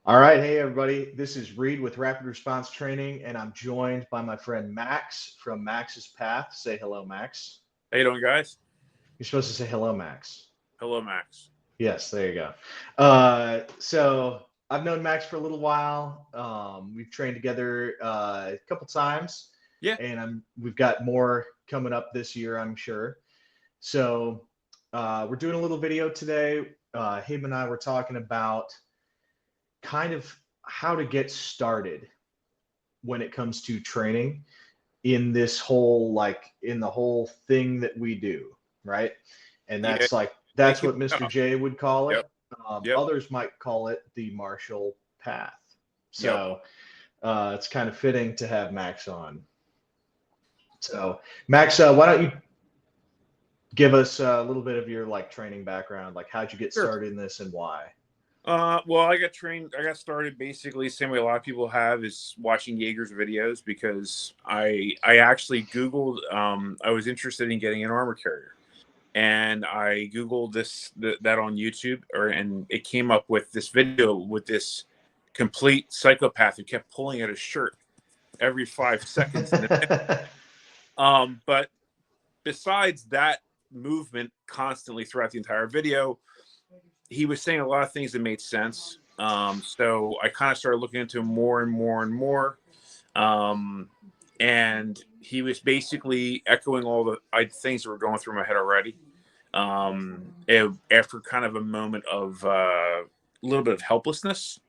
All right, hey everybody. This is Reed with Rapid Response Training, and I'm joined by my friend Max from Max's Path. Say hello, Max. How you doing, guys? You're supposed to say hello, Max. Hello, Max. Yes, there you go. So I've known Max for a little while. We've trained together a couple times, Yeah. and we've got more coming up this year, I'm sure. So we're doing a little video today. Him and I were talking about kind of how to get started when it comes to training in this whole in the whole thing that we do, right? And Yeah. that's Thank you. what Mr. J would call it. Yep. Yep. Others might call it the martial path. Yep. So it's kind of fitting to have Max on. So Max, why don't you give us a little bit of your training background, like how'd you get Sure. started in this and why? Well, I got started basically the same way a lot of people have, is watching Jaeger's videos, because I actually Googled, I was interested in getting an armor carrier, and I Googled that on YouTube, and it came up with this video with this complete psychopath who kept pulling at his shirt every 5 seconds. But besides that movement constantly throughout the entire video, he was saying a lot of things that made sense. So I kind of started looking into him more and more and more. And he was basically echoing all the things that were going through my head already. After kind of a moment of a little bit of helplessness,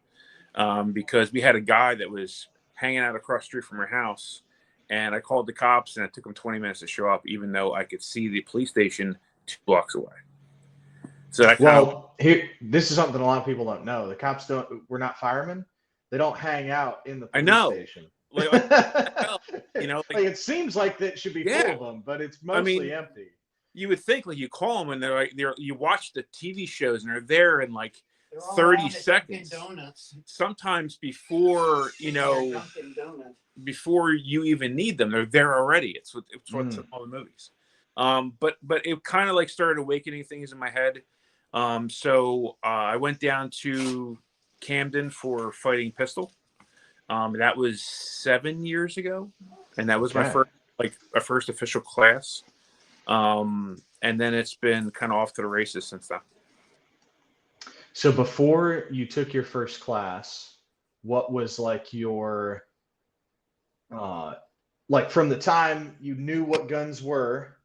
because we had a guy that was hanging out across the street from our house, and I called the cops, and it took them 20 minutes to show up, even though I could see the police station 2 blocks away. So that this is something a lot of people don't know. The cops we're not firemen. They don't hang out in the I police know, station. It seems like that should be full of them, but it's mostly empty. You would think, you call them and you watch the TV shows and they're there in 30 seconds. Sometimes before before you even need them, they're there already. It's what's in all the movies. But it kind of started awakening things in my head. So I went down to Camden for fighting pistol. That was 7 years ago, and that was my first official class. And then it's been kind of off to the races since then. So before you took your first class, what was your from the time you knew what guns were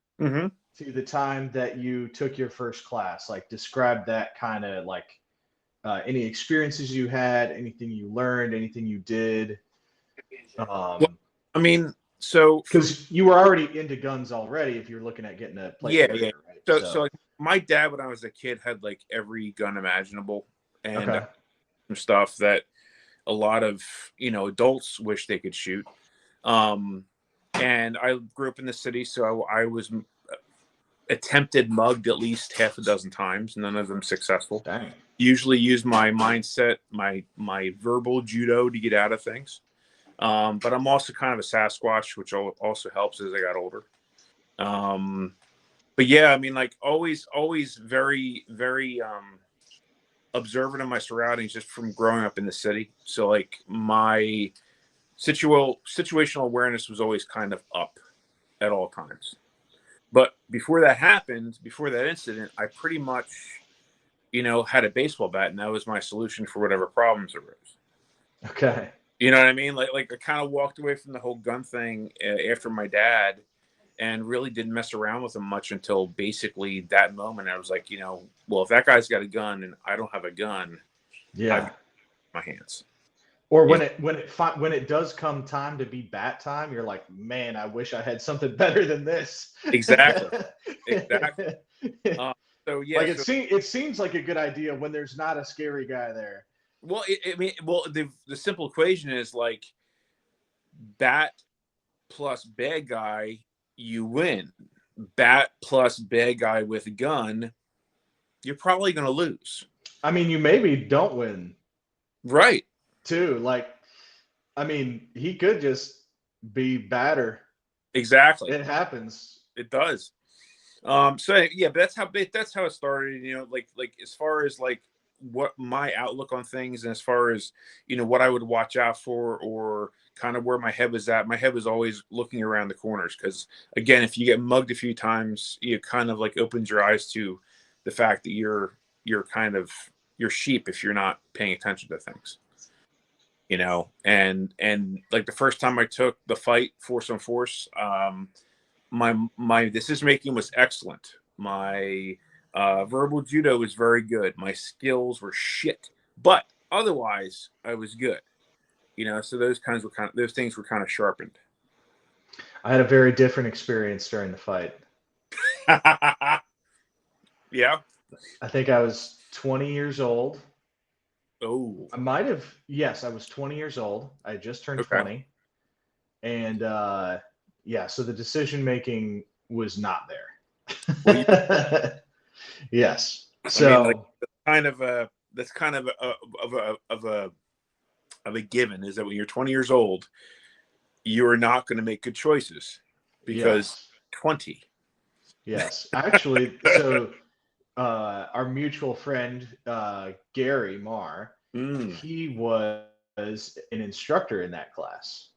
to the time that you took your first class? Describe that kind of any experiences you had, anything you learned, anything you did. Because you were already into guns already, if you're looking at getting a plate carrier, right? So my dad, when I was a kid, had every gun imaginable, and some stuff that a lot of adults wish they could shoot. And I grew up in the city, so I was attempted mugged at least half a dozen times, none of them successful. Dang. Usually use my mindset, my verbal judo to get out of things. But I'm also kind of a Sasquatch, which also helps as I got older. But yeah, always very, very observant of my surroundings, just from growing up in the city. So my situational awareness was always kind of up at all times. But before that happened, before that incident, I pretty much, had a baseball bat, and that was my solution for whatever problems arose. Okay. You know what I mean? I kind of walked away from the whole gun thing after my dad, and really didn't mess around with him much until basically that moment. I was like, well, if that guy's got a gun and I don't have a gun, yeah, my hands. Or when it does come time to be bat time, you're like, man, I wish I had something better than this. Exactly. So yeah, it seems like a good idea when there's not a scary guy there. Well, the simple equation is bat plus bad guy, you win. Bat plus bad guy with a gun, you're probably going to lose. You maybe don't win. Right. Too. He could just be badder. Exactly. It happens. It does. So yeah, but that's how it started. As far as what my outlook on things, and as far as, you know, what I would watch out for, or kind of where my head was at. My head was always looking around the corners, because again, if you get mugged a few times, it kind of like opens your eyes to the fact that you're kind of, you're sheep if you're not paying attention to things, you know. And like the first time I took the fight force on force, my decision making was excellent. My verbal judo was very good. My skills were shit, but otherwise I was good. You know, so those things were kind of sharpened. I had a very different experience during the fight. Yeah. I think I was 20 years old. Oh. I might have, yes, I was 20 years old. I had just turned Okay. 20. And yeah, so the decision making was not Well, there. Yes. I mean, like, So that's kind of a given, is that when you're 20 years old, you are not going to make good choices because yes. 20. Yes. Actually, so our mutual friend Gary Marr, Mm, he was an instructor in that class.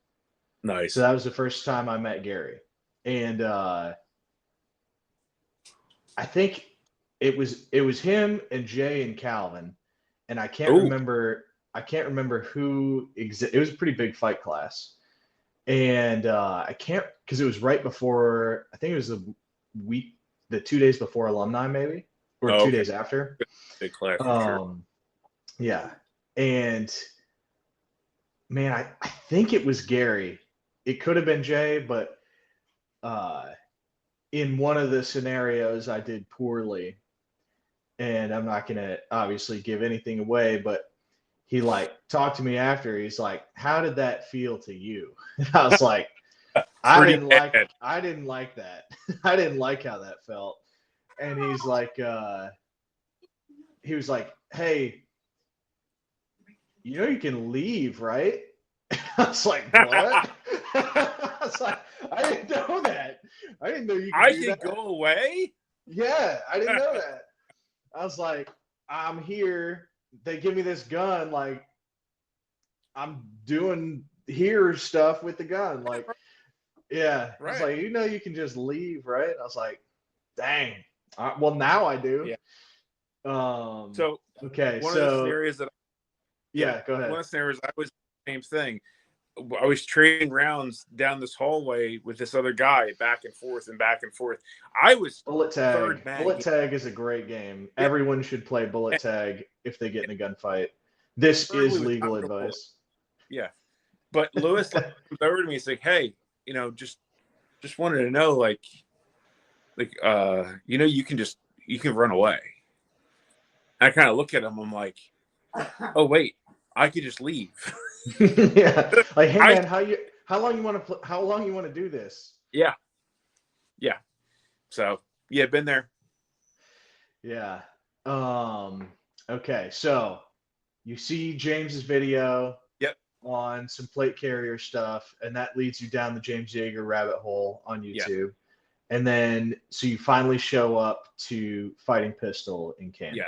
So nice. that was the first time I met Gary. And I think it was him and Jay and Calvin, and Oh, I can't remember who it was a pretty big fight class. And I can't, because it was right before, I think it was the 2 days before alumni, maybe, or oh, two okay. days after. Big class for sure. Um, yeah. And man, I think it was Gary. It could have been Jay, but uh, in one of the scenarios, I did poorly. And I'm not going to obviously give anything away, but he like talked to me after. He's like, "How did that feel to you?" And I was like, Pretty bad. I didn't like that. I didn't like how that felt." And he was like, "Hey, you know you can leave, right?" I was like, "What?" I was like, "I didn't know that. I didn't know you could I do could that." go away. Yeah, I didn't know that. I was like, "I'm here. They give me this gun. Like, I'm doing here stuff with the gun. Like, yeah." I was Right. like, "You know, you can just leave, right?" I was like, "Dang. Well, now I do." Yeah. Um, So okay, one of the so scenarios that, yeah, yeah, go one ahead. of the scenarios I was the same thing. I was trading rounds down this hallway with this other guy, back and forth and back and forth. I was Bullet tag. third mag. Bullet tag is a great game. Yeah. Everyone should play bullet And tag if they get in a gunfight. This Early is was legal out the wall. advice. Yeah. But Lewis like comes over to me. He's like, "Hey, you know, just wanted to know, you know, you can run away." I kind of look at him. I'm like, "Oh wait, I could just leave." Yeah. Like, "Hey I man, how long you want to do this?" Yeah, yeah. So yeah, been there. Yeah. Um, okay, so you see James's video Yep. on some plate carrier stuff, and that leads you down the James Yeager rabbit hole on Yeah. YouTube. And then so you finally show up to Fighting Pistol in Yeah. Camden.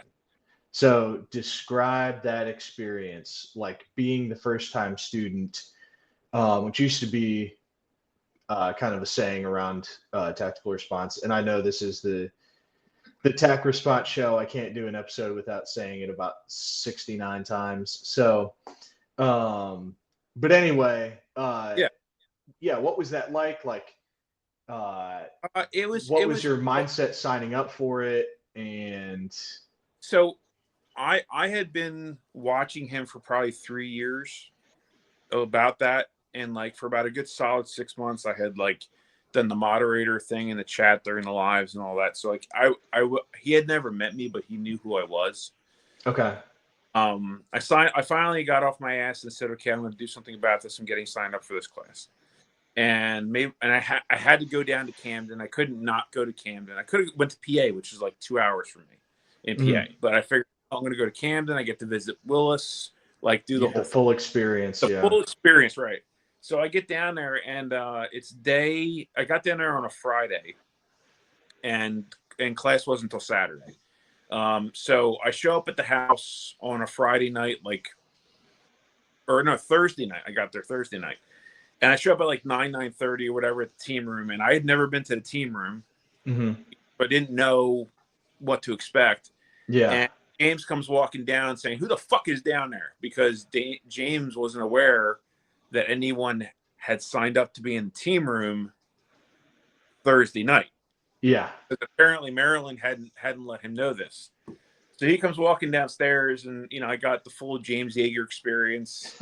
So describe that experience, like being the first time student, which used to be kind of a saying around tactical response. And I know this is the tech response show. I can't do an episode without saying it about 69 times. So, but anyway, Yeah. yeah, what was that like? Like, uh, It what was was your mindset signing up for it? And so I had been watching him for probably 3 years about that, and like for about a good solid 6 months, I had like done the moderator thing in the chat during the lives and all that. So like he had never met me, but he knew who I was. okay, I finally got off my ass and said, okay, I'm going to do something about this. I'm getting signed up for this class. And I had to go down to Camden. I couldn't not go to Camden. I could have went to PA, which is like 2 hours from me in PA. mm, But I figured, I'm going to go to Camden. I get to visit Willis, like do you the get the whole thing, full experience. the Yeah. full experience, right? So I get down there, and I got down there on a Friday, and class wasn't until Saturday. So I show up at the house on a Friday night, Thursday night. I got there Thursday night. And I show up at like 9:30 or whatever at the team room. And I had never been to the team room, but didn't know what to expect. Yeah. And James comes walking down saying, "Who the fuck is down there?" Because James wasn't aware that anyone had signed up to be in the team room Thursday night. Yeah. Because apparently Maryland hadn't let him know this. So he comes walking downstairs, and I got the full James Yeager experience.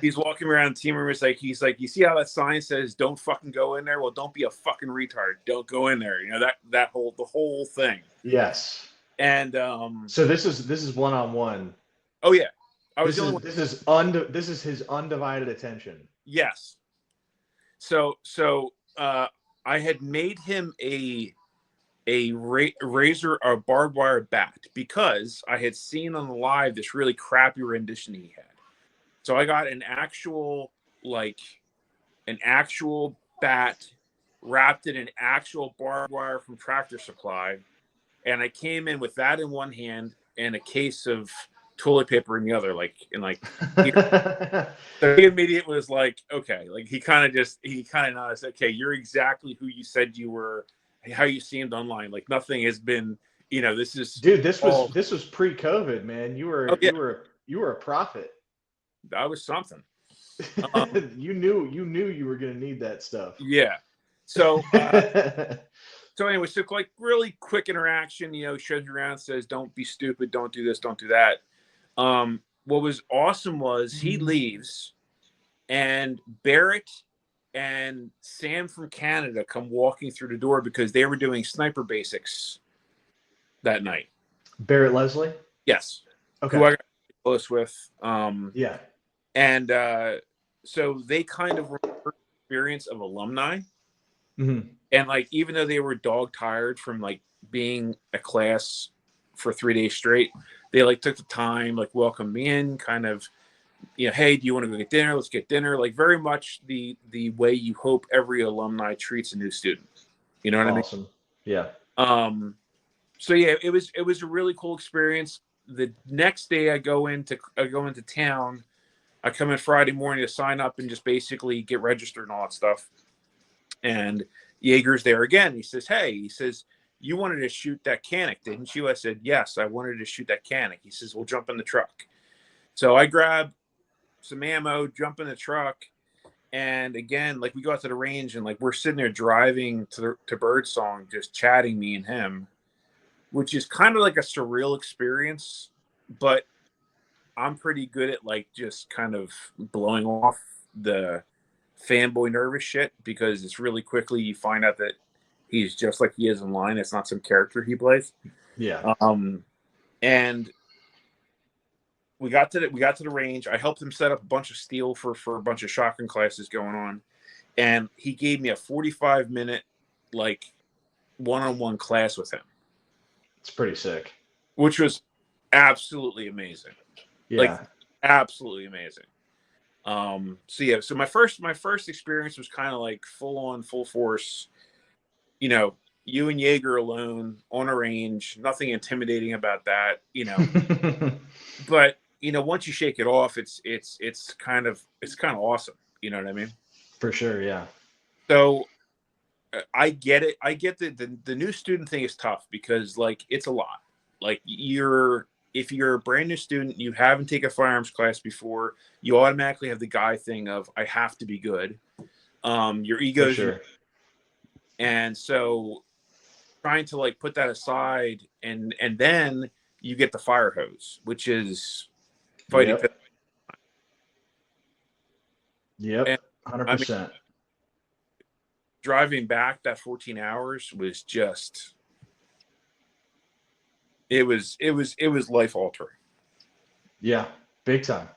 He's walking around the team room. He's like, you see how that sign says "Don't fucking go in there"? Well, don't be a fucking retard. Don't go in there. The whole thing. Yes. And so this is one-on-one. Oh yeah, This is his undivided attention. Yes. So I had made him a razor or barbed wire bat because I had seen on the live this really crappy rendition he had. So I got an actual bat wrapped in an actual barbed wire from Tractor Supply, and I came in with that in one hand and a case of toilet paper in the other, So he immediately was like, okay, he kind of noticed, okay, you're exactly who you said you were, how you seemed online. Like nothing has been, this is this was pre-COVID, man. You were a prophet. That was something. You knew you were gonna need that stuff. Yeah. So anyway, so really quick interaction, shows you around, says, "Don't be stupid, don't do this, don't do that." What was awesome was he leaves, and Barrett and Sam from Canada come walking through the door because they were doing sniper basics that night. Barrett Leslie? Yes. Okay. Who I got close with. Yeah. And so they kind of remember the experience of alumni. Mm-hmm. And even though they were dog tired from being a class for 3 days straight, they took the time, welcome me in, kind of, hey, do you want to go get dinner? Let's get dinner. Very much the way you hope every alumni treats a new student. You know what I mean? Awesome. Yeah. So yeah, it was a really cool experience. The next day I go into town. I come in Friday morning to sign up and just basically get registered and all that stuff. And Yeager's there again. He says, "Hey," "you wanted to shoot that Canic, didn't you?" I said, "Yes, I wanted to shoot that Canic." He says, "We'll jump in the truck." So I grab some ammo, jump in the truck, and again, we go out to the range and we're sitting there driving to Birdsong, just chatting, me and him, which is kind of a surreal experience, but I'm pretty good at just kind of blowing off the fanboy nervous shit, because it's really quickly you find out that he's just like he is in line. It's not some character he plays. Yeah. And we got to the range. I helped him set up a bunch of steel for a bunch of shotgun classes going on, and he gave me a 45-minute one-on-one class with him. It's pretty sick. Which was absolutely amazing. Yeah. Absolutely amazing. So my first experience was kind of full on, full force, you and Yeager alone on a range, nothing intimidating about that, but once you shake it off, it's kind of awesome. You know what I mean? For sure. Yeah. So I get it. I get the new student thing is tough because it's a lot. If you're a brand new student, you haven't taken a firearms class before, you automatically have the guy thing of, I have to be good. Your ego, sure. And so trying to put that aside, and then you get the fire hose, which is fighting. Yep. 100%. Driving back that 14 hours was just, it was life altering. Yeah, big time.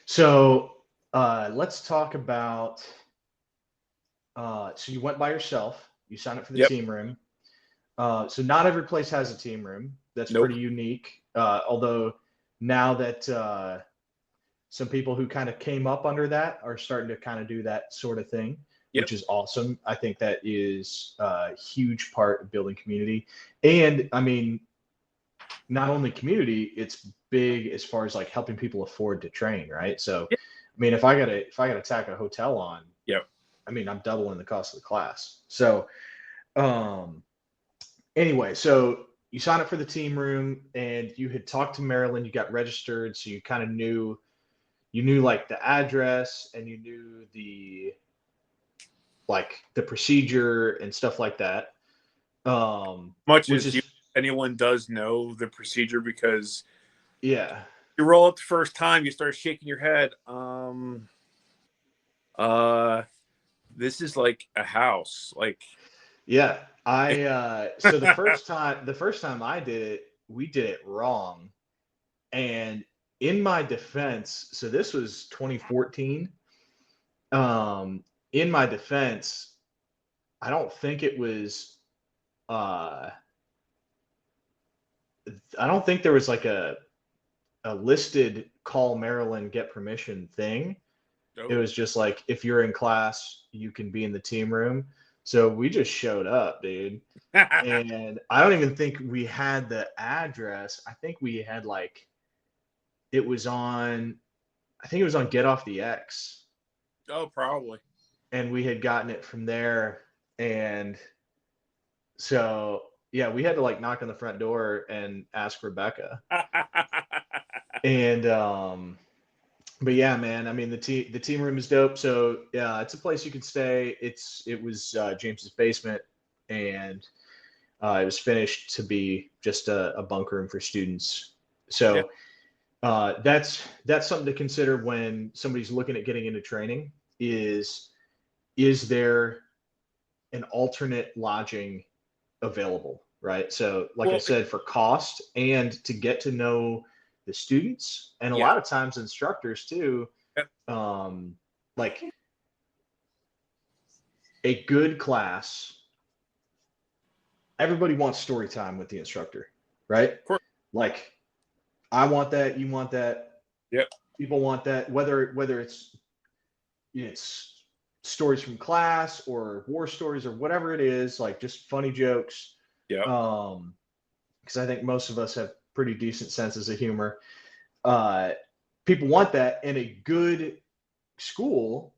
So let's talk about, so you went by yourself, you signed up for the team room. So not every place has a team room. That's pretty unique. Although now that some people who kind of came up under that are starting to kind of do that sort of thing. Yep. which is awesome. I think that is a huge part of building community. And I mean, not only community, it's big as far as like helping people afford to train, right? So, Yep. I mean, if I gotta tack a hotel on, Yep. I mean, I'm doubling the cost of the class. So, um, anyway, so you signed up for the team room, and you had talked to Maryland. You got registered, so you kind of knew like the address, and you knew the procedure and stuff like that. Much Which as is anyone does know the procedure, because yeah, you roll up the first time, you start shaking your head. This is like a house. Like, yeah. So the first time I did it, we did it wrong. And in my defense, so this was 2014. In my defense, I don't think it was uh I don't think there was like a listed call Maryland get permission thing. It oh. was just like if you're in class, you can be in the team room. So we just showed up, dude. And I don't even think we had the address. I think we had like it was on I think it was on Get Off the X. Oh, probably. And we had gotten it from there. And so yeah, we had to like knock on the front door and ask Rebecca. And but yeah, man, I mean the team room is dope. So yeah, it's a place you can stay. It was James's basement, and it was finished to be just a bunk room for students. Yeah. So that's something to consider when somebody's looking at getting into training. Is there an alternate lodging available, right? So, like I Well, said, for cost and to get to know the students, and a yeah. lot of times instructors too, Yeah. like a good class, everybody wants story time with the instructor, right? Of course. Like, I want that, you want that, Yep. people want that, whether it's stories from class or war stories or whatever it is, like just funny jokes. Yep. Because I think most of us have pretty decent senses of humor. Uh, People want that, in a good school,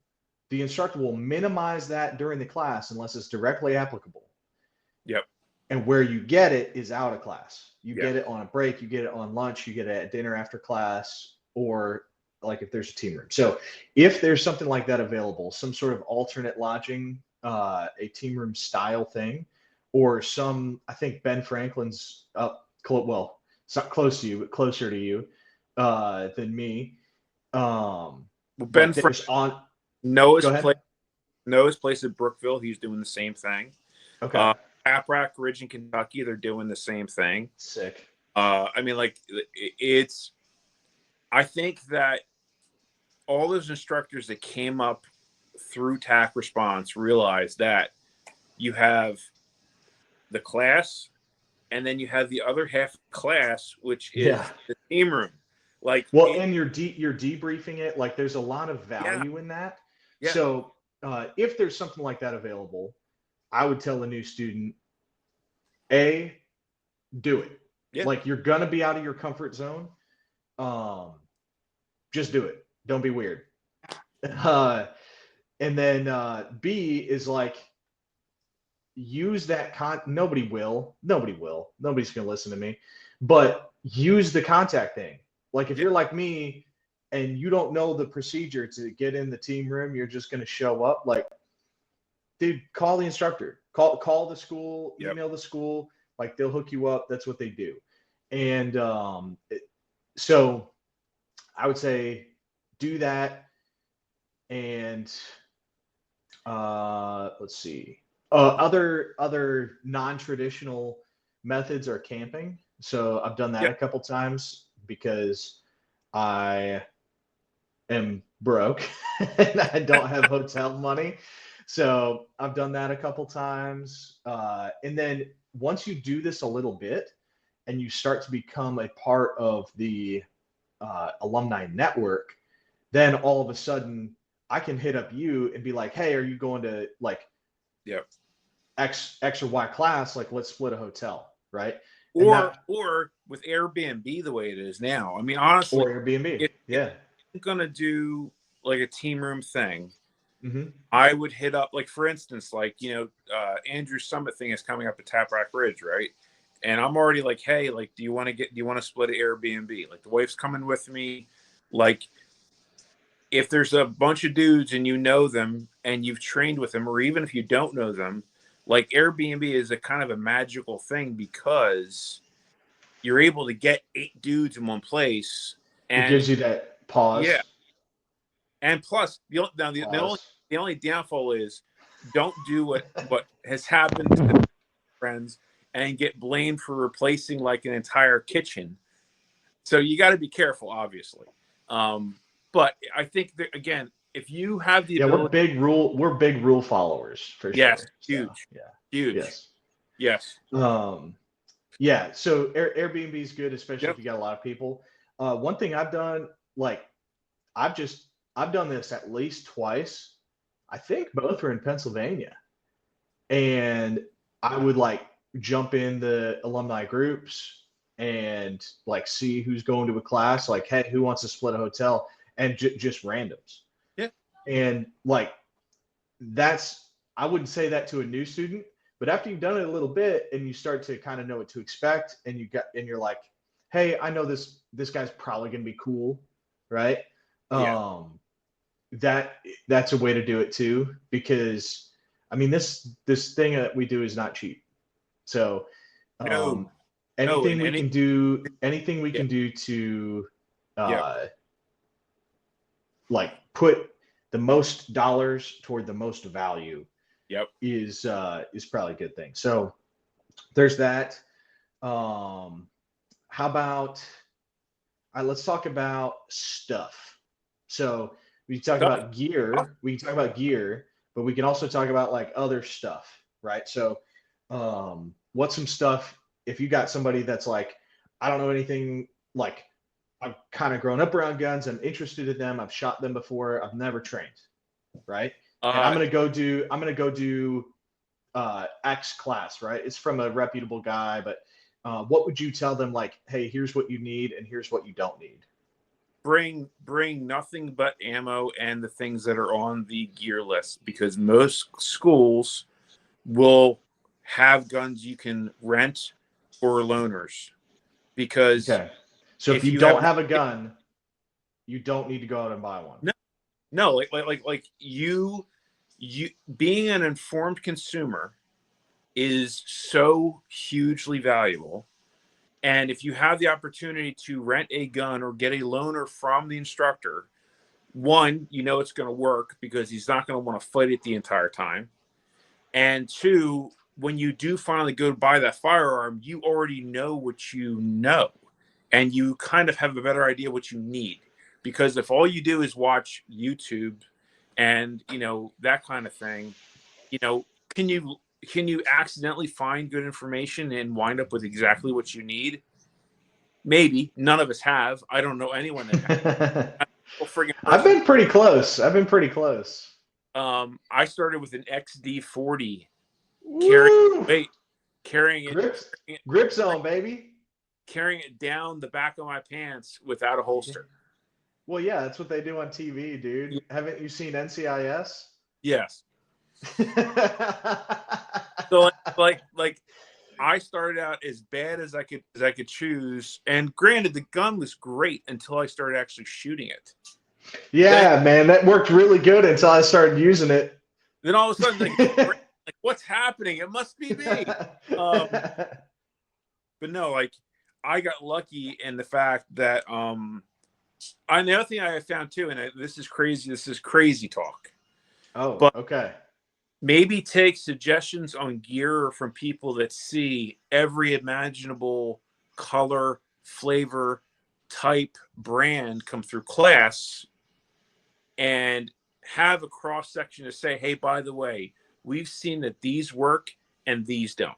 the instructor will minimize that during the class unless it's directly applicable. Yep. And where you get it is out of class. You Yep. get it on a break, you get it on lunch, you get it at dinner after class, or like if there's a team room. So if there's something like that available, some sort of alternate lodging, a team room style thing, or I think Ben Franklin's up, well, it's not close to you, but closer to you than me. Well, Ben But Frank, there's on, go Noah's ahead. place. Noah's place at Brookville. He's doing the same thing. Okay. Caprac Ridge in Kentucky. They're doing the same thing. Sick. I mean, like, it's. I think that all those instructors that came up through TAC Response realized that you have the class, and then you have the other half class, which is Yeah. the team room. Like, Well, and you're debriefing it. Like, there's a lot of yeah, value in that. yeah, So if there's something like that available, I would tell a new student, A, do it. yeah. Like, you're gonna be out of your comfort zone. Just do it. Don't be weird. And then B is like, use that nobody will. Nobody's gonna listen to me. But use the contact thing. Like, if Yeah. you're like me and you don't know the procedure to get in the team room, you're just gonna show up. Like, dude, call the instructor. Call the school, Yep. email the school, like they'll hook you up. That's what they do. And so I would say do that. And let's see. Other non-traditional methods are camping. So I've done that Yep. a couple times because I am broke and I don't have hotel money. So I've done that a couple times. And then once you do this a little bit and you start to become a part of the alumni network, then all of a sudden I can hit up you and be like, hey, are you going to like Yep. X or Y class? Like, let's split a hotel, right? And Or that, with Airbnb the way it is now. I mean, honestly, or Airbnb. if Yeah. I'm gonna do like a team room thing, Mm-hmm. I would hit up, like, for instance, like, Andrew's Summit thing is coming up at Tap Rock Ridge, right? And I'm already like, hey, like, do you want to split an Airbnb? Like, the wife's coming with me. Like, if there's a bunch of dudes and you know them and you've trained with them, or even if you don't know them, like, Airbnb is a kind of a magical thing because you're able to get 8 dudes in one place. It And gives you that pause. yeah, and plus Pause. the only downfall is don't do what has happened to friends and get blamed for replacing like an entire kitchen. So you got to be careful, obviously. But I think that, again, if you have the Yeah, ability, we're big rule followers for yes, sure. So huge, yeah. huge, Yes. yes, Yeah. So Airbnb is good, especially if yep. you got a lot of people. One thing I've done, like I've just I've done this at least twice. I think both are in Pennsylvania. And I would like jump in the alumni groups and like see who's going to a class, like, hey, who wants to split a hotel, and just randoms. Yeah. And like that's I wouldn't say that to a new student, but after you've done it a little bit and you start to kind of know what to expect, and you're like, hey, I know this guy's probably gonna be cool, right? Yeah. That's a way to do it too, because I mean this thing that we do is not cheap. So No, no, anything and we any, can do, anything we yeah, can do to yeah, uh, like put the most dollars toward the most value yep. is probably a good thing. So there's that. How about let's talk about stuff. So we talk Stuff. about gear. We can talk about gear, but we can also talk about like other stuff, right? So, what's some stuff if you got somebody that's like, I don't know anything, like I've kind of grown up around guns, I'm interested in them, I've shot them before, I've never trained, right? And Uh, I'm gonna go do X class, right? It's from a reputable guy, but what would you tell them? Like, hey, here's what you need, and here's what you don't need. bring nothing but ammo and the things that are on the gear list, because most schools will have guns you can rent or loaners. Because Okay. So if if you you don't have have a gun, you don't need to go out and buy one. no, no, like you being an informed consumer is so hugely valuable. And if you have the opportunity to rent a gun or get a loaner from the instructor, one, you know it's going to work because he's not going to want to fight it the entire time. And two, when you do finally go to buy that firearm, you already know what you know, and you kind of have a better idea what you need. Because if all you do is watch YouTube and that kind of thing, you know, can you accidentally find good information and wind up with exactly what you need? Maybe. None of us have. I don't know anyone that has. I'm a friggin' I've person. been pretty close. I've been pretty close. I started with an XD40, carrying Woo! weight, carrying it, Grip, carrying it, grip zone, baby. carrying it down the back of my pants without a holster. Well, yeah, that's what they do on TV, dude. Yeah. Haven't you seen NCIS? Yes. So like I started out as bad as I could choose, and granted, the gun was great until I started actually shooting it. Then Yeah, man, that worked really good until I started using it. then all of a sudden, like what's happening? It must be me. But no, like I got lucky in the fact that and the other thing I found too, and this is crazy. This is crazy talk, Oh, but okay. maybe take suggestions on gear from people that see every imaginable color, flavor, type, brand come through class, and have a cross section to say, hey, by the way, we've seen that these work and these don't.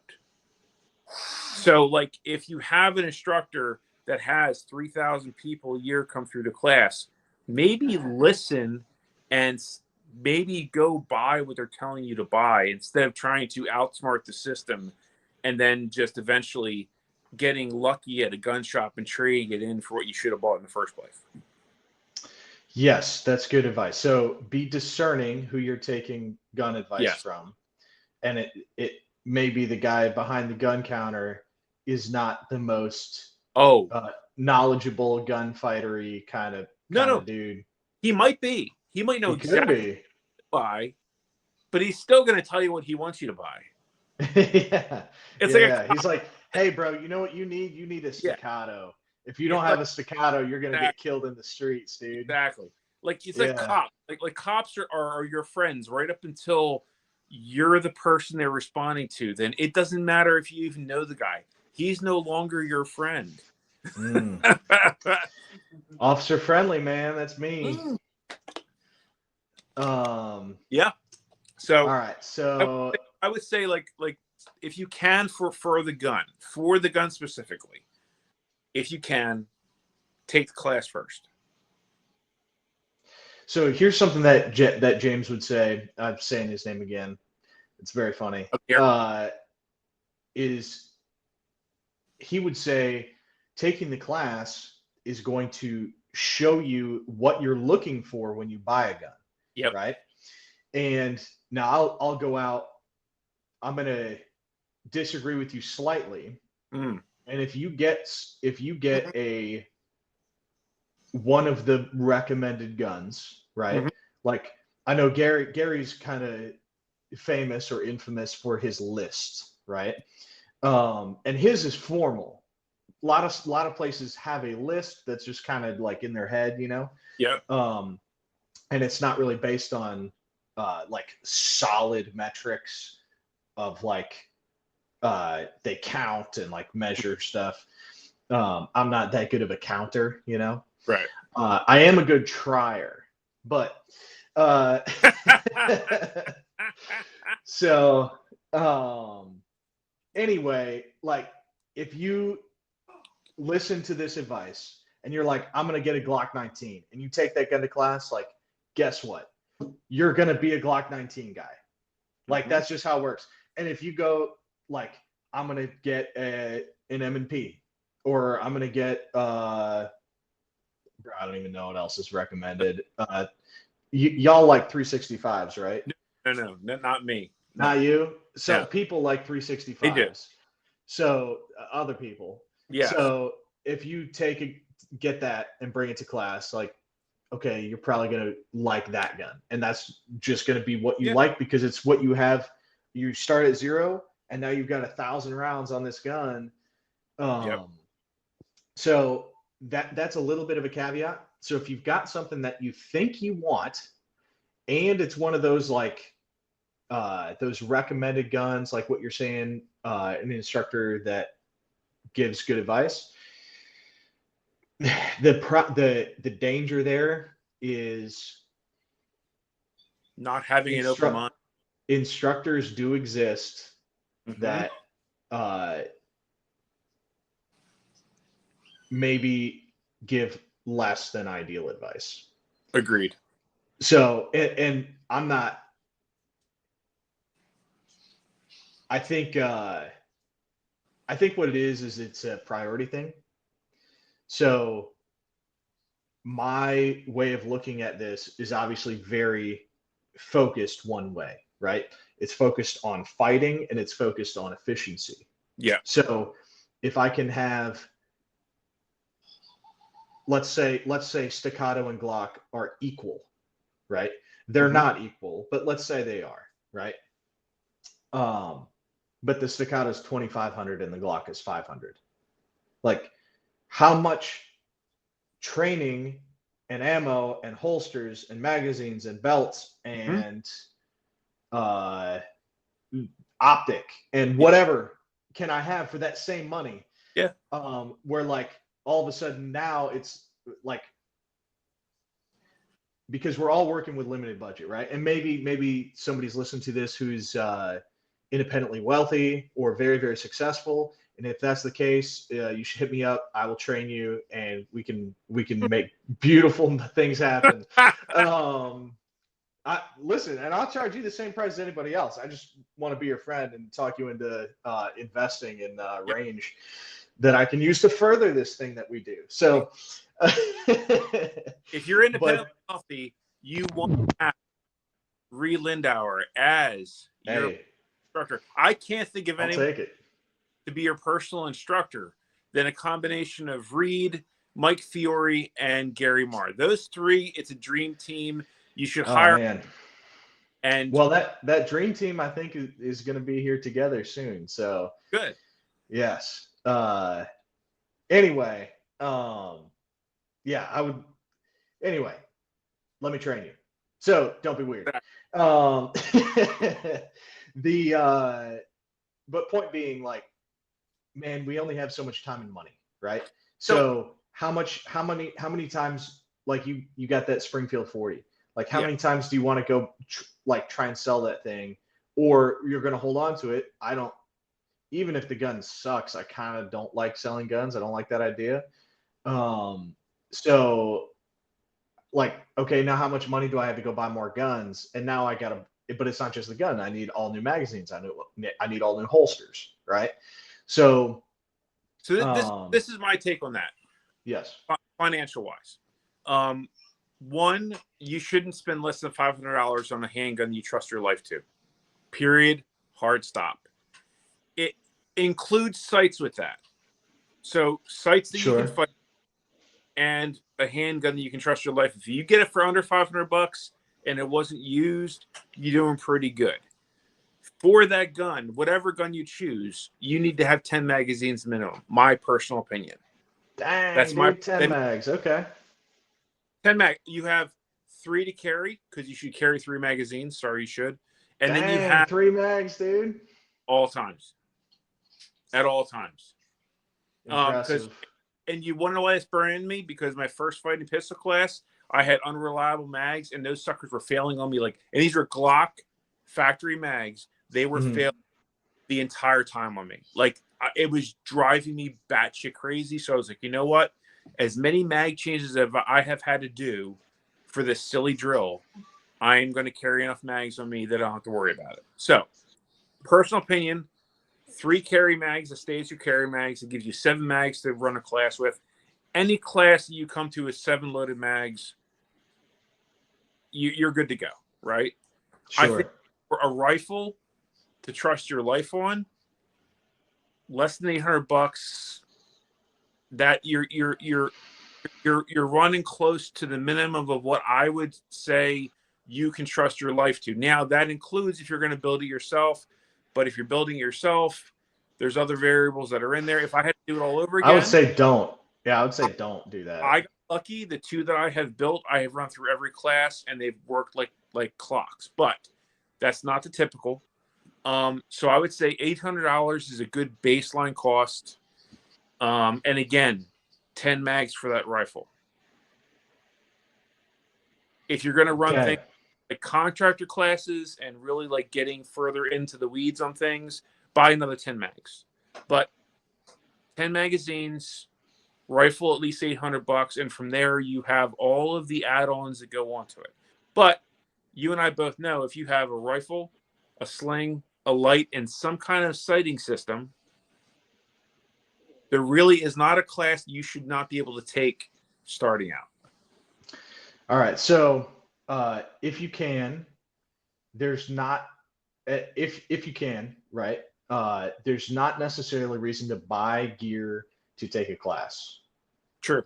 So, like, if you have an instructor that has 3,000 people a year come through the class, maybe listen and maybe go buy what they're telling you to buy instead of trying to outsmart the system and then just eventually getting lucky at a gun shop and trading it in for what you should have bought in the first place. Yes, that's good advice. So be discerning who you're taking gun advice Yes. from. And it may be the guy behind the gun counter is not the most knowledgeable gunfightery kind of dude. He might be. He might know He could exactly be. what to buy, but he's still going to tell you what he wants you to buy. Yeah. It's yeah. He's like, hey, bro, you know what you need? You need a staccato. If you don't have a staccato, you're going to get killed in the streets, dude. Exactly. Like it's like cops. Like cops are your friends right up until you're the person they're responding to. Then it doesn't matter if you even know the guy. He's no longer your friend. Officer friendly, man. That's me. Yeah. So all right. So I would say like if you can for the gun specifically, if you can, take the class first. So here's something that James would say. I'm saying his name again. It's very funny. Okay. Is he would say taking the class is going to show you what you're looking for when you buy a gun. Yep. Right. And now I'll go out. I'm going to disagree with you slightly. And if you get a one of the recommended guns, right? Like I know Gary's kind of famous or infamous for his list, right? And his is formal. A lot of places have a list that's just kind of like in their head, you know? Yeah. And it's not really based on like solid metrics of like they count and like measure stuff. I'm not that good of a counter, you know? Right. I am a good trier, but so anyway, like if you listen to this advice and you're like, I'm gonna get a Glock 19, and you take that gun to class, like, guess what? You're gonna be a Glock 19 guy. Like that's just how it works. And if you go like, I'm gonna get an M&P, or I'm gonna get I don't even know what else is recommended. Y'all like 365s, right? No, not me. Not you. So no. people like 365s. They do. So other people. Yeah. So if you get that and bring it to class, like, okay, you're probably gonna like that gun, and that's just gonna be what you like because it's what you have. You start at 0, and now you've got 1,000 rounds on this gun. So that's a little bit of a caveat. So if you've got something that you think you want, and it's one of those like those recommended guns, like what you're saying, an instructor that gives good advice, the danger there is not having an open mind. Instructors do exist that maybe give less than ideal advice. Agreed. So, and I'm not, I think what it is it's a priority thing. So my way of looking at this is obviously very focused one way, right? It's focused on fighting and it's focused on efficiency. Yeah. So if I can have, let's say staccato and Glock are equal, right? They're not equal, but let's say they are, right? But the staccato is 2,500 and the Glock is 500. Like, how much training and ammo and holsters and magazines and belts and optic and whatever can I have for that same money? Yeah. Where like all of a sudden now it's like, because we're all working with limited budget, right? And maybe somebody's listening to this who's independently wealthy or very, very successful. And if that's the case, you should hit me up. I will train you, and we can make beautiful things happen. Listen, and I'll charge you the same price as anybody else. I just want to be your friend and talk you into investing in Yep. range that I can use to further this thing that we do. So, If you're independently but wealthy, you want to have Reed Lindauer as your hey, instructor. I can't think of I'll anyone take it. to be your personal instructor than a combination of Reed, Mike Fiore, and Gary Marr. Those three, it's a dream team. You should Oh hire. man. And Well, that dream team I think is going to be here together soon. So good. yes. Anyway, yeah, I would. Anyway, let me train you. So don't be weird. Um, the but point being, like, man, we only have so much time and money, right? So So how many times, like, you got that Springfield 40? Like, how yeah, many times do you want to go like try and sell that thing, or you're going to hold on to it? I don't. Even if the gun sucks, I kind of don't like selling guns. I don't like that idea. Um, so like, okay, now how much money do I have to go buy more guns? And now I gotta, but it's not just the gun. I need all new magazines. I need all new holsters, right? So, so this um, this is my take on that, yes, financial wise. One, you shouldn't spend less than $500 on a handgun you trust your life to. Period. Hard stop. It includes sights with that. So sights that you can sure. fight and a handgun that you can trust your life. If you get it for under $500 and it wasn't used, you're doing pretty good. For that gun, whatever gun you choose, you need to have 10 magazines minimum. My personal opinion. Dang, That's my dude, 10 mags. Okay. 10 mag. You have 3 to carry because you should carry 3 magazines. Sorry, you should. And then you Dang, have 3 mags, dude. all times, at all times. Because Impressive. and you want to know why it's burning me? Because my first fighting pistol class, I had unreliable mags, and those suckers were failing on me. Like, and these were Glock factory mags. They were Mhm. failing the entire time on me. Like, it was driving me batshit crazy. So I was like, you know what? As many mag changes as I have had to do for this silly drill, I'm going to carry enough mags on me that I don't have to worry about it. So, personal opinion, 3 carry mags, that stays your carry mags. It gives you 7 mags to run a class with. Any class that you come to with 7 loaded mags, you're good to go, right? I think Sure. for a rifle to trust your life on, less than $800, that you're running close to the minimum of what I would say you can trust your life to. Now that includes if you're going to build it yourself, but if you're building it yourself, there's other variables that are in there. If I had to do it all over I would again, say don't. Yeah, I would say don't do that. I got lucky. The 2 that I have built, I have run through every class and they've worked like clocks. But that's not the typical. So I would say $800 is a good baseline cost. And again, 10 mags for that rifle. If you're going to run Okay. things like contractor classes and really like getting further into the weeds on things, buy another 10 mags. But 10 magazines, rifle at least $800, and from there you have all of the add-ons that go onto it. But you and I both know if you have a rifle, a sling, a light, and some kind of sighting system, there really is not a class you should not be able to take starting out. All right. So, if you can, there's not if you can, right? There's not necessarily reason to buy gear to take a class. True.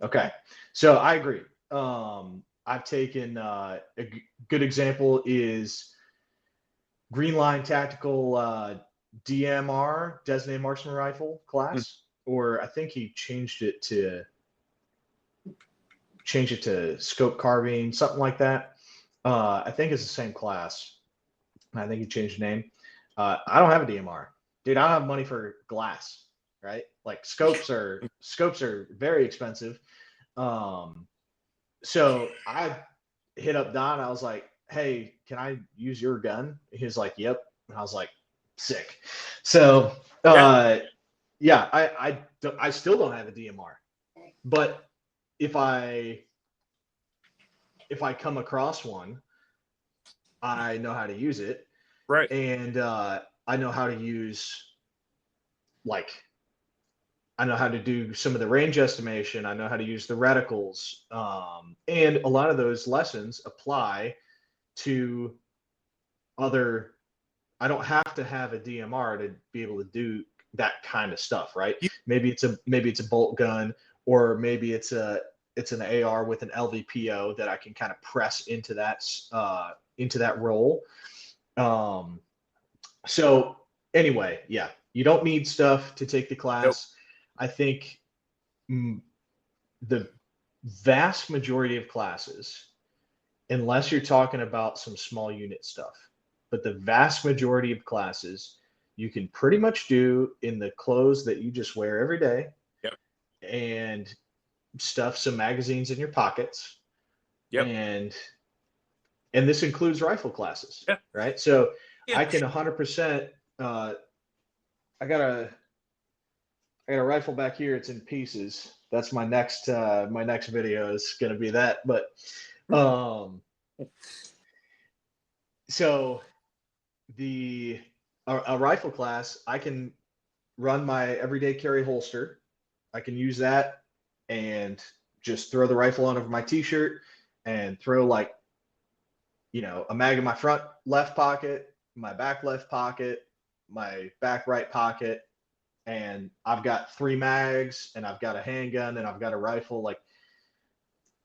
Okay, so I agree. I've taken good example is Green Line Tactical DMR, Designated Marksman Rifle Mm. class, or I think he changed it to scope carbine, something like that. I think it's the same class. I think he changed the name. I don't have a DMR, dude. I don't have money for glass, right? Like scopes are very expensive. Um, so I hit up Don. I was like, "Hey, can I use your gun?" He was like, "Yep." And I was like, "Sick." So Yeah. yeah, I still don't have a DMR, but if I come across one, I know how to use it, Right. and I know how to use like I know how to do some of the range estimation. I know how to use the reticles, and a lot of those lessons apply to other. I don't have to have a DMR to be able to do that kind of stuff, right? You, Maybe it's a bolt gun, or maybe it's an AR with an LVPO that I can kind of press into that role. Um, so anyway, yeah, you don't need stuff to take the nope. class. I think the vast majority of classes, unless you're talking about some small unit stuff, but the vast majority of classes you can pretty much do in the clothes that you just wear every day, Yep. and stuff some magazines in your pockets, Yep. and this includes rifle classes, Yeah. right? So Yeah. I can 100%. I got a I got a rifle back here. It's in pieces. That's my next video is gonna be that. But um, so the a rifle class, I can run my everyday carry holster. I can use that and just throw the rifle on over my t-shirt and throw like a mag in my front left pocket, my back left pocket, my back right pocket, and I've got 3 mags and I've got a handgun and I've got a rifle. Like,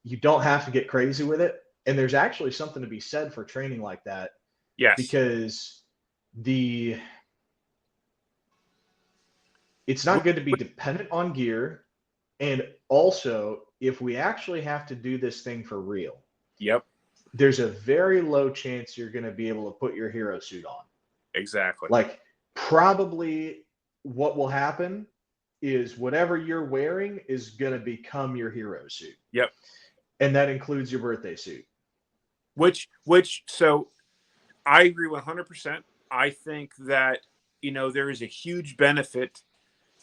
you don't have to get crazy with it. And there's actually something to be said for training like that, Yes. because the it's not good to be dependent on gear. And also, if we actually have to do this thing for real, Yep. there's a very low chance you're going to be able to put your hero suit on. Exactly. Like, probably what will happen is whatever you're wearing is going to become your hero suit. Yep. And that includes your birthday suit. So I agree 100%. I think that, there is a huge benefit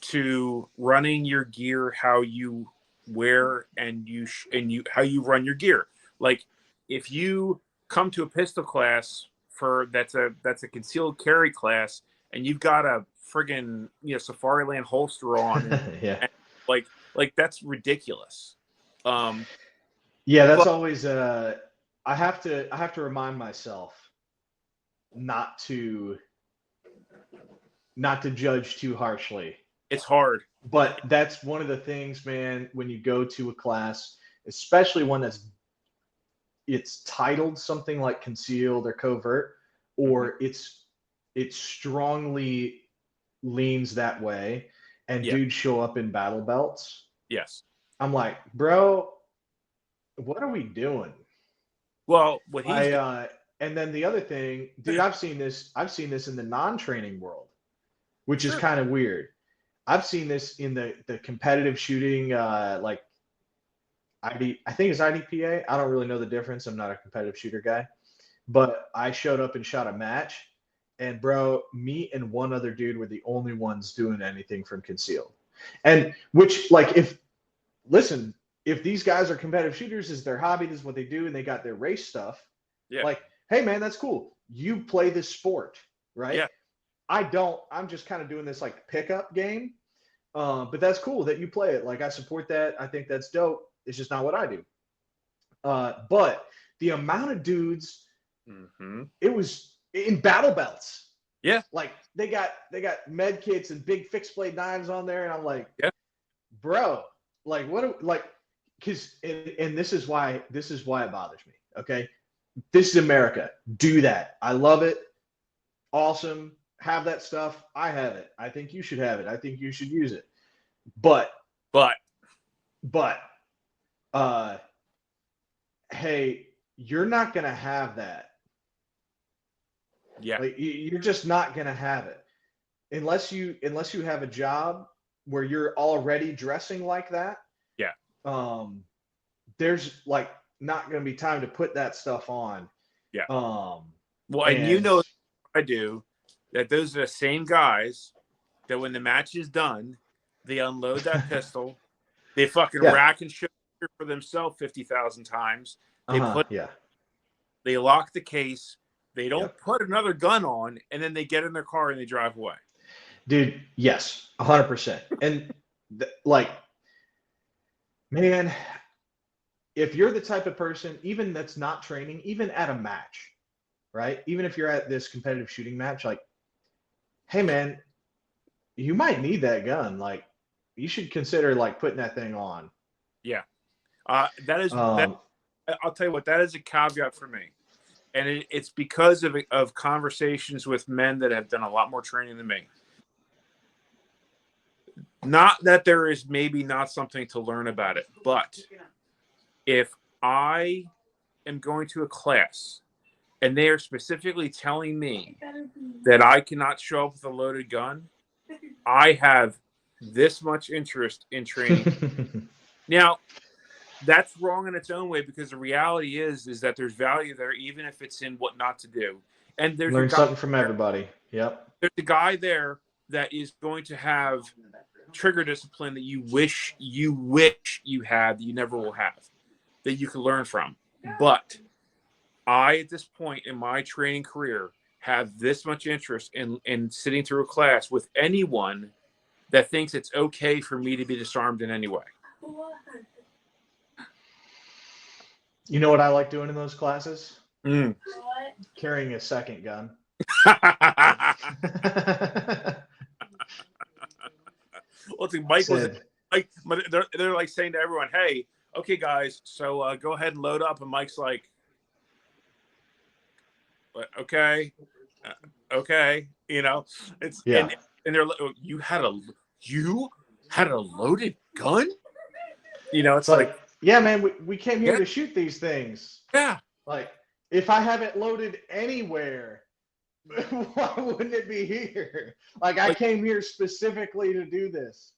to running your gear how you wear and how you run your gear. Like, if you come to a pistol class that's a concealed carry class, and you've got a friggin' Safariland holster on, Yeah. and like that's ridiculous. Yeah, that's But always I have to remind myself not to judge too harshly. it's hard. But that's one of the things, man, when you go to a class, especially one it's titled something like concealed or covert, Mhm. or it strongly leans that way, and Yeah. dudes show up in battle belts. Yes. I'm like, bro, what are we doing? Well, what he's doing. And then the other thing, dude, I've seen this in the non-training world, which is Sure. kind of weird. I've seen this in the competitive shooting, like I think it's IDPA. I don't really know the difference. I'm not a competitive shooter guy, but I showed up and shot a match, and bro, me and one other dude were the only ones doing anything from concealed. And which, like, if these guys are competitive shooters, is their hobby, this is what they do, and they got their race stuff, Yeah. like, hey man, that's cool. You play this sport, right? Yeah. I don't. I'm just kind of doing this like pickup game. But that's cool that you play it. Like, I support that. I think that's dope. It's just not what I do. But the amount of dudes, Mm-hmm. it was in battle belts. Yeah. Like, they got med kits and big fixed blade knives on there, and I'm like, Yeah. bro, like, because and this is why it bothers me. Okay, this is America. Do that. I love it. Awesome. Have that stuff. I have it. I think you should have it. I think you should use it. But But uh hey, you're not going to have that. yeah. Like, you're just not going to have it unless you have a job where you're already dressing like that. Yeah. There's like not going to be time to put that stuff on. Yeah. Well, Well, and I do that those are the same guys that when the match is done, they unload that pistol, they fucking yeah. rack and show for themselves 50,000 times. They Yeah. they lock the case, They don't put another gun on and then they get in their car and they drive away. Dude, yes, 100%. And like, man, if you're the type of person, even that's not training, even at a match, right? Even if you're at this competitive shooting match, like, hey, man, you might need that gun. Like, you should consider like putting that thing on. Yeah. That is that. I'll tell you what, that is a caveat for me. And it's because of conversations with men that have done a lot more training than me. Not that there is maybe not something to learn about it, but if I am going to a class and they are specifically telling me that I cannot show up with a loaded gun, I have this much interest in training. Now, that's wrong in its own way, because the reality is that there's value there, even if it's in what not to do. And there's Learn something from everybody. Yep. There's a guy there that is going to have trigger discipline that you wish you had, that you never will have, that you can learn from. But I, at this point in my training career, have this much interest in sitting through a class with anyone that thinks it's okay for me to be disarmed in any way. You know what I like doing in those classes? Mm. Carrying a second gun. Well, see, Mike was like, they're like saying to everyone, "Hey, okay, guys, so go ahead and load up." And Mike's like, "Okay, okay," you know, it's and they're like, "You had a loaded gun?" You know, it's like, yeah, man, we came here to shoot these things. Yeah. Like, if I have it loaded anywhere, why wouldn't it be here? Like, I came here specifically to do this.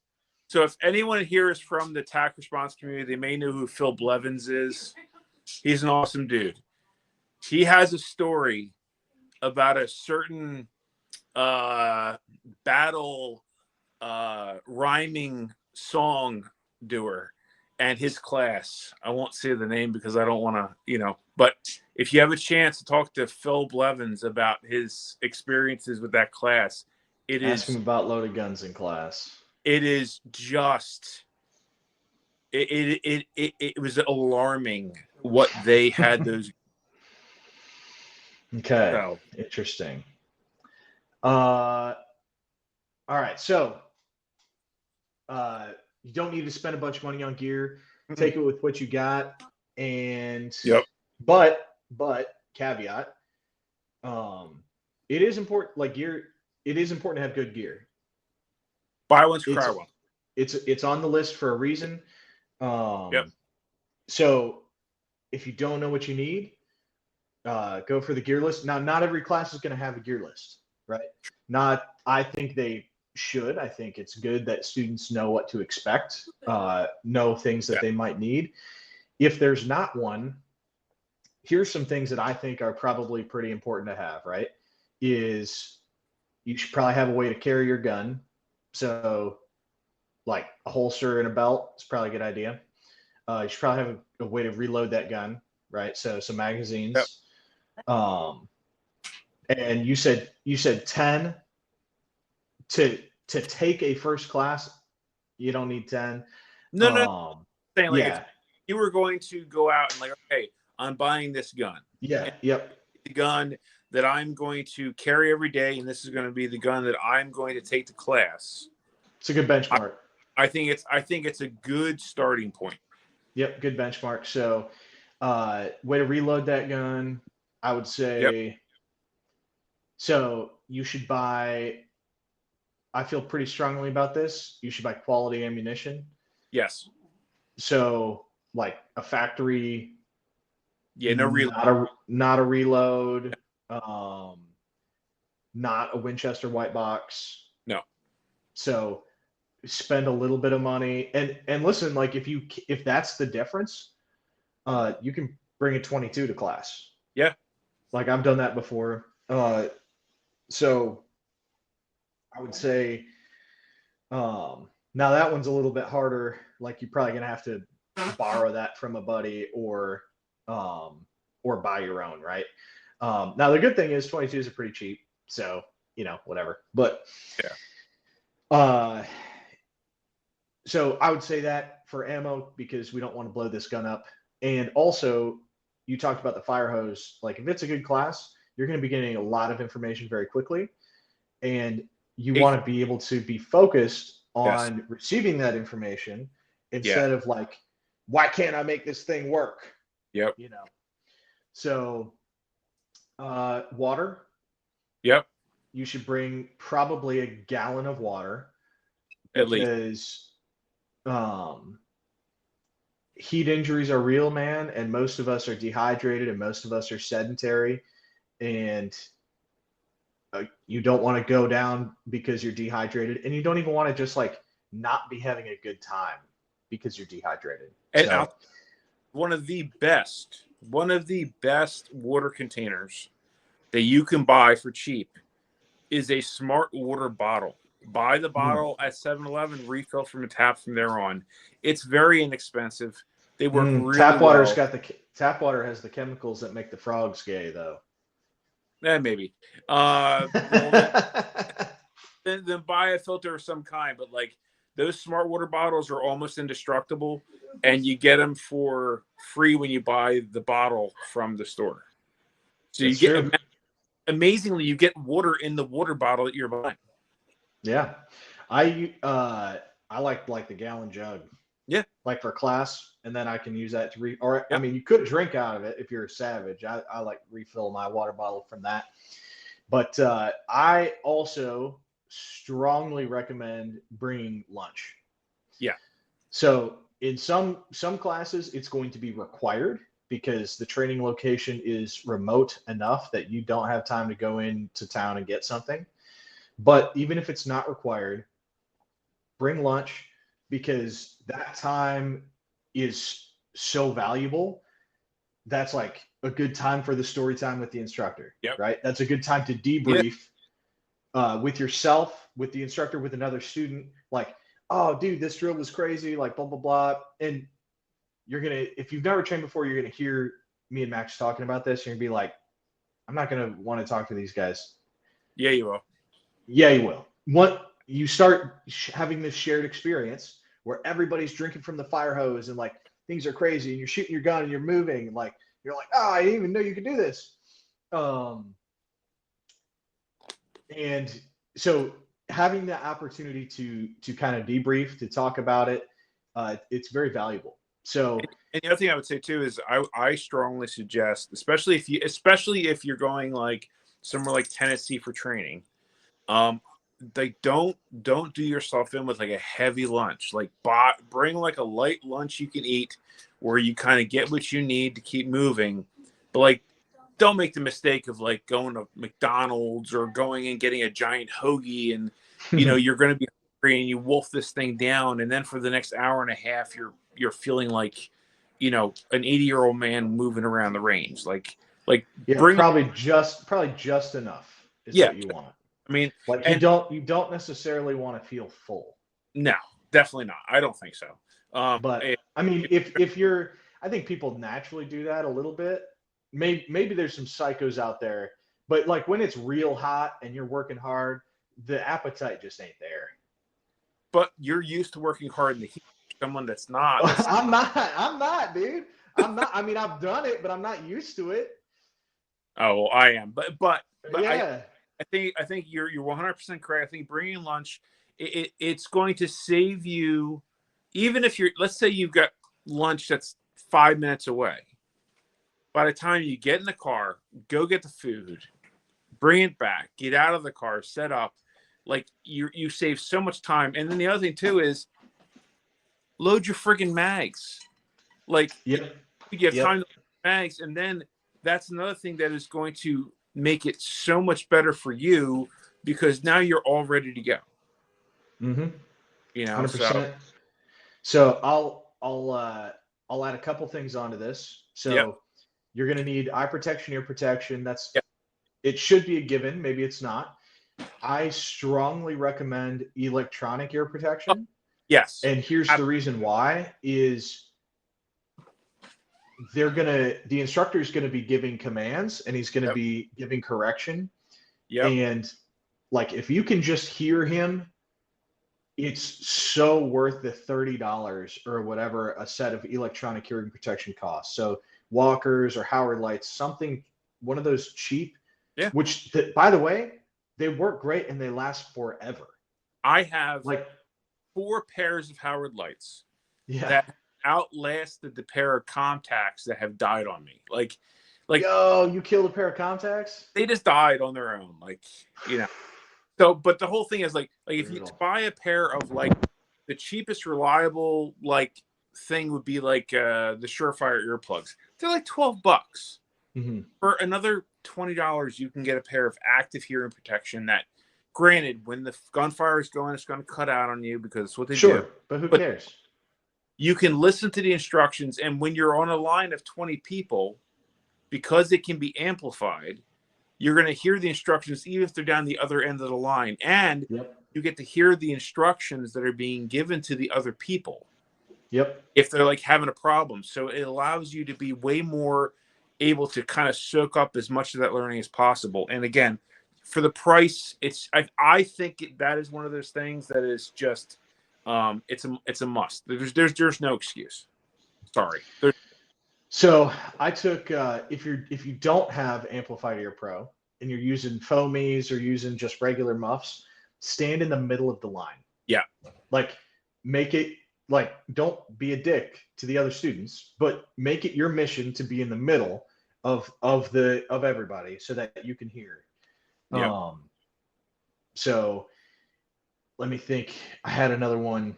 So if anyone here is from the TAC response community, they may know who Phil Blevins is. He's an awesome dude. He has a story about a certain battle rhyming song doer and his class. I won't say the name because I don't want to, but if you have a chance to talk to Phil Blevins about his experiences with that class, Ask him about loaded guns in class. It is just, it was alarming what they had those. Okay. So. Interesting. All right. So, you don't need to spend a bunch of money on gear. Take it with what you got. And but caveat, it is important, like gear, it is important to have good gear. Buy one, cry one. It's on the list for a reason. So if you don't know what you need, go for the gear list. Now, not every class is going to have a gear list, right? I think they should. I think it's good that students know what to expect, know things that they might need. If there's not one, here's some things that I think are probably pretty important to have, right? Is you should probably have a way to carry your gun. So like a holster and a belt is probably a good idea. You should probably have a way to reload that gun, right? So some magazines. And you said 10 to take a first class. You don't need 10. No. Saying like if you were going to go out and like, okay, I'm buying this gun. Yeah. The gun that I'm going to carry every day, and this is going to be the gun that I'm going to take to class. It's a good benchmark. I think it's a good starting point. Yep, good benchmark. So, way to reload that gun, I would say. So you should buy. I feel pretty strongly about this. You should buy quality ammunition. Yes. So, like a factory. Yeah, no reload. Not a reload. Not a Winchester white box. No. So spend a little bit of money and listen, like if that's the difference, you can bring a 22 to class. Yeah. Like I've done that before. So I would say, now that one's a little bit harder. Like you're probably gonna have to borrow that from a buddy or buy your own, right? Now the good thing is 22s are pretty cheap, so whatever. But Yeah. uh, so I would say that for ammo because we don't want to blow this gun up, and also you talked about the fire hose. Like if it's a good class, you're going to be getting a lot of information very quickly, and you want to be able to be focused Yes. on receiving that information Yeah. instead of like, why can't I make this thing work? Yep. So water. Yep. You should bring probably a gallon of water At least. because um, heat injuries are real, man, and most of us are dehydrated and most of us are sedentary, and you don't want to go down because you're dehydrated, and you don't even want to just like not be having a good time because you're dehydrated. And So one of the best water containers that you can buy for cheap is a smart water bottle. Buy the bottle at 7-Eleven, refill from a tap from there on. It's very inexpensive. They work really well. Tap water has the chemicals that make the frogs gay, though. Maybe. Well, then buy a filter of some kind. But like those smart water bottles are almost indestructible, and you get them for free when you buy the bottle from the store. So That's you get true. amazingly you get water in the water bottle that you're buying. Yeah, I like the gallon jug. Yeah, like for class, and then I can use that to or I yep. mean, you could drink out of it if you're a savage. I like refill my water bottle from that. But I also strongly recommend bringing lunch. Yeah. So in some classes, it's going to be required because the training location is remote enough that you don't have time to go into town and get something. But even if it's not required, bring lunch because that time is so valuable. That's like a good time for the story time with the instructor, Yep. right? That's a good time to debrief with yourself, with the instructor, with another student. Like, oh, dude, this drill was crazy, like blah, blah, blah. And if you've never trained before, you're going to hear me and Max talking about this. You're going to be like, I'm not going to want to talk to these guys. Yeah, you will. Yeah, you will. You start having this shared experience where everybody's drinking from the fire hose and like things are crazy and you're shooting your gun and you're moving and like you're like, oh, I didn't even know you could do this. And so having the opportunity to kind of debrief, to talk about it, it's very valuable. So and the other thing I would say too is I strongly suggest, especially if you're going like somewhere like Tennessee for training, like don't do yourself in with like a heavy lunch. Like bring like a light lunch you can eat where you kind of get what you need to keep moving. But like don't make the mistake of like going to McDonald's or going and getting a giant hoagie and you're going to be hungry and you wolf this thing down and then for the next hour and a half you're feeling like an 80-year-old man moving around the range. Like yeah, bring probably just enough is what you want. I mean, like and you don't necessarily want to feel full. no, definitely not. I don't think so. But I mean, if you're, I think people naturally do that a little bit. Maybe there's some psychos out there, but like when it's real hot and you're working hard, the appetite just ain't there. But you're used to working hard in the heat. Someone that's not. I'm not, dude. I'm not. I mean, I've done it, but I'm not used to it. Oh, well, I am. But yeah. I think you're 100% correct. I think bringing lunch, it's going to save you, even if let's say you've got lunch that's 5 minutes away. By the time you get in the car, go get the food, bring it back, get out of the car, set up, like you save so much time. And then the other thing too is load your friggin' mags. Like you have time to load mags, and then that's another thing that is going to make it so much better for you because now you're all ready to go. 100%. So I'll add a couple things onto this. So you're going to need eye protection, ear protection. It should be a given. Maybe it's not. I strongly recommend electronic ear protection. Yes. And here's the reason why is the instructor is gonna be giving commands and he's gonna Yep. be giving correction. Yep. And like if you can just hear him, it's so worth the $30 or whatever a set of electronic hearing protection costs. So Walkers or Howard Lights, something, one of those cheap, Yeah. which by the way, they work great and they last forever. I have Like, 4 pairs of Howard Lights yeah. that outlasted the pair of contacts that have died on me. Like Yo, you killed a pair of contacts? they just died on their own. Like, you know. So, but the whole thing is like if you Brutal. buy a pair of like the cheapest reliable like thing would be like the Surefire earplugs. They're like $12. Mm-hmm. For another $20, you can get a pair of active hearing protection that, granted, when the gunfire is going, it's going to cut out on you because it's what they do. But who cares? You can listen to the instructions, and when you're on a line of 20 people, because it can be amplified, you're going to hear the instructions even if they're down the other end of the line. And Yep. you get to hear the instructions that are being given to the other people. Yep. If they're like having a problem. So it allows you to be way more able to kind of soak up as much of that learning as possible. And again, for the price, I think that is one of those things that is just it's a must. There's no excuse. Sorry. So I took if you don't have Amplified Ear Pro and you're using foamies or using just regular muffs, stand in the middle of the line. Yeah. Like make it like don't be a dick to the other students, but make it your mission to be in the middle of everybody so that you can hear. Yeah. So let me think. I had another one.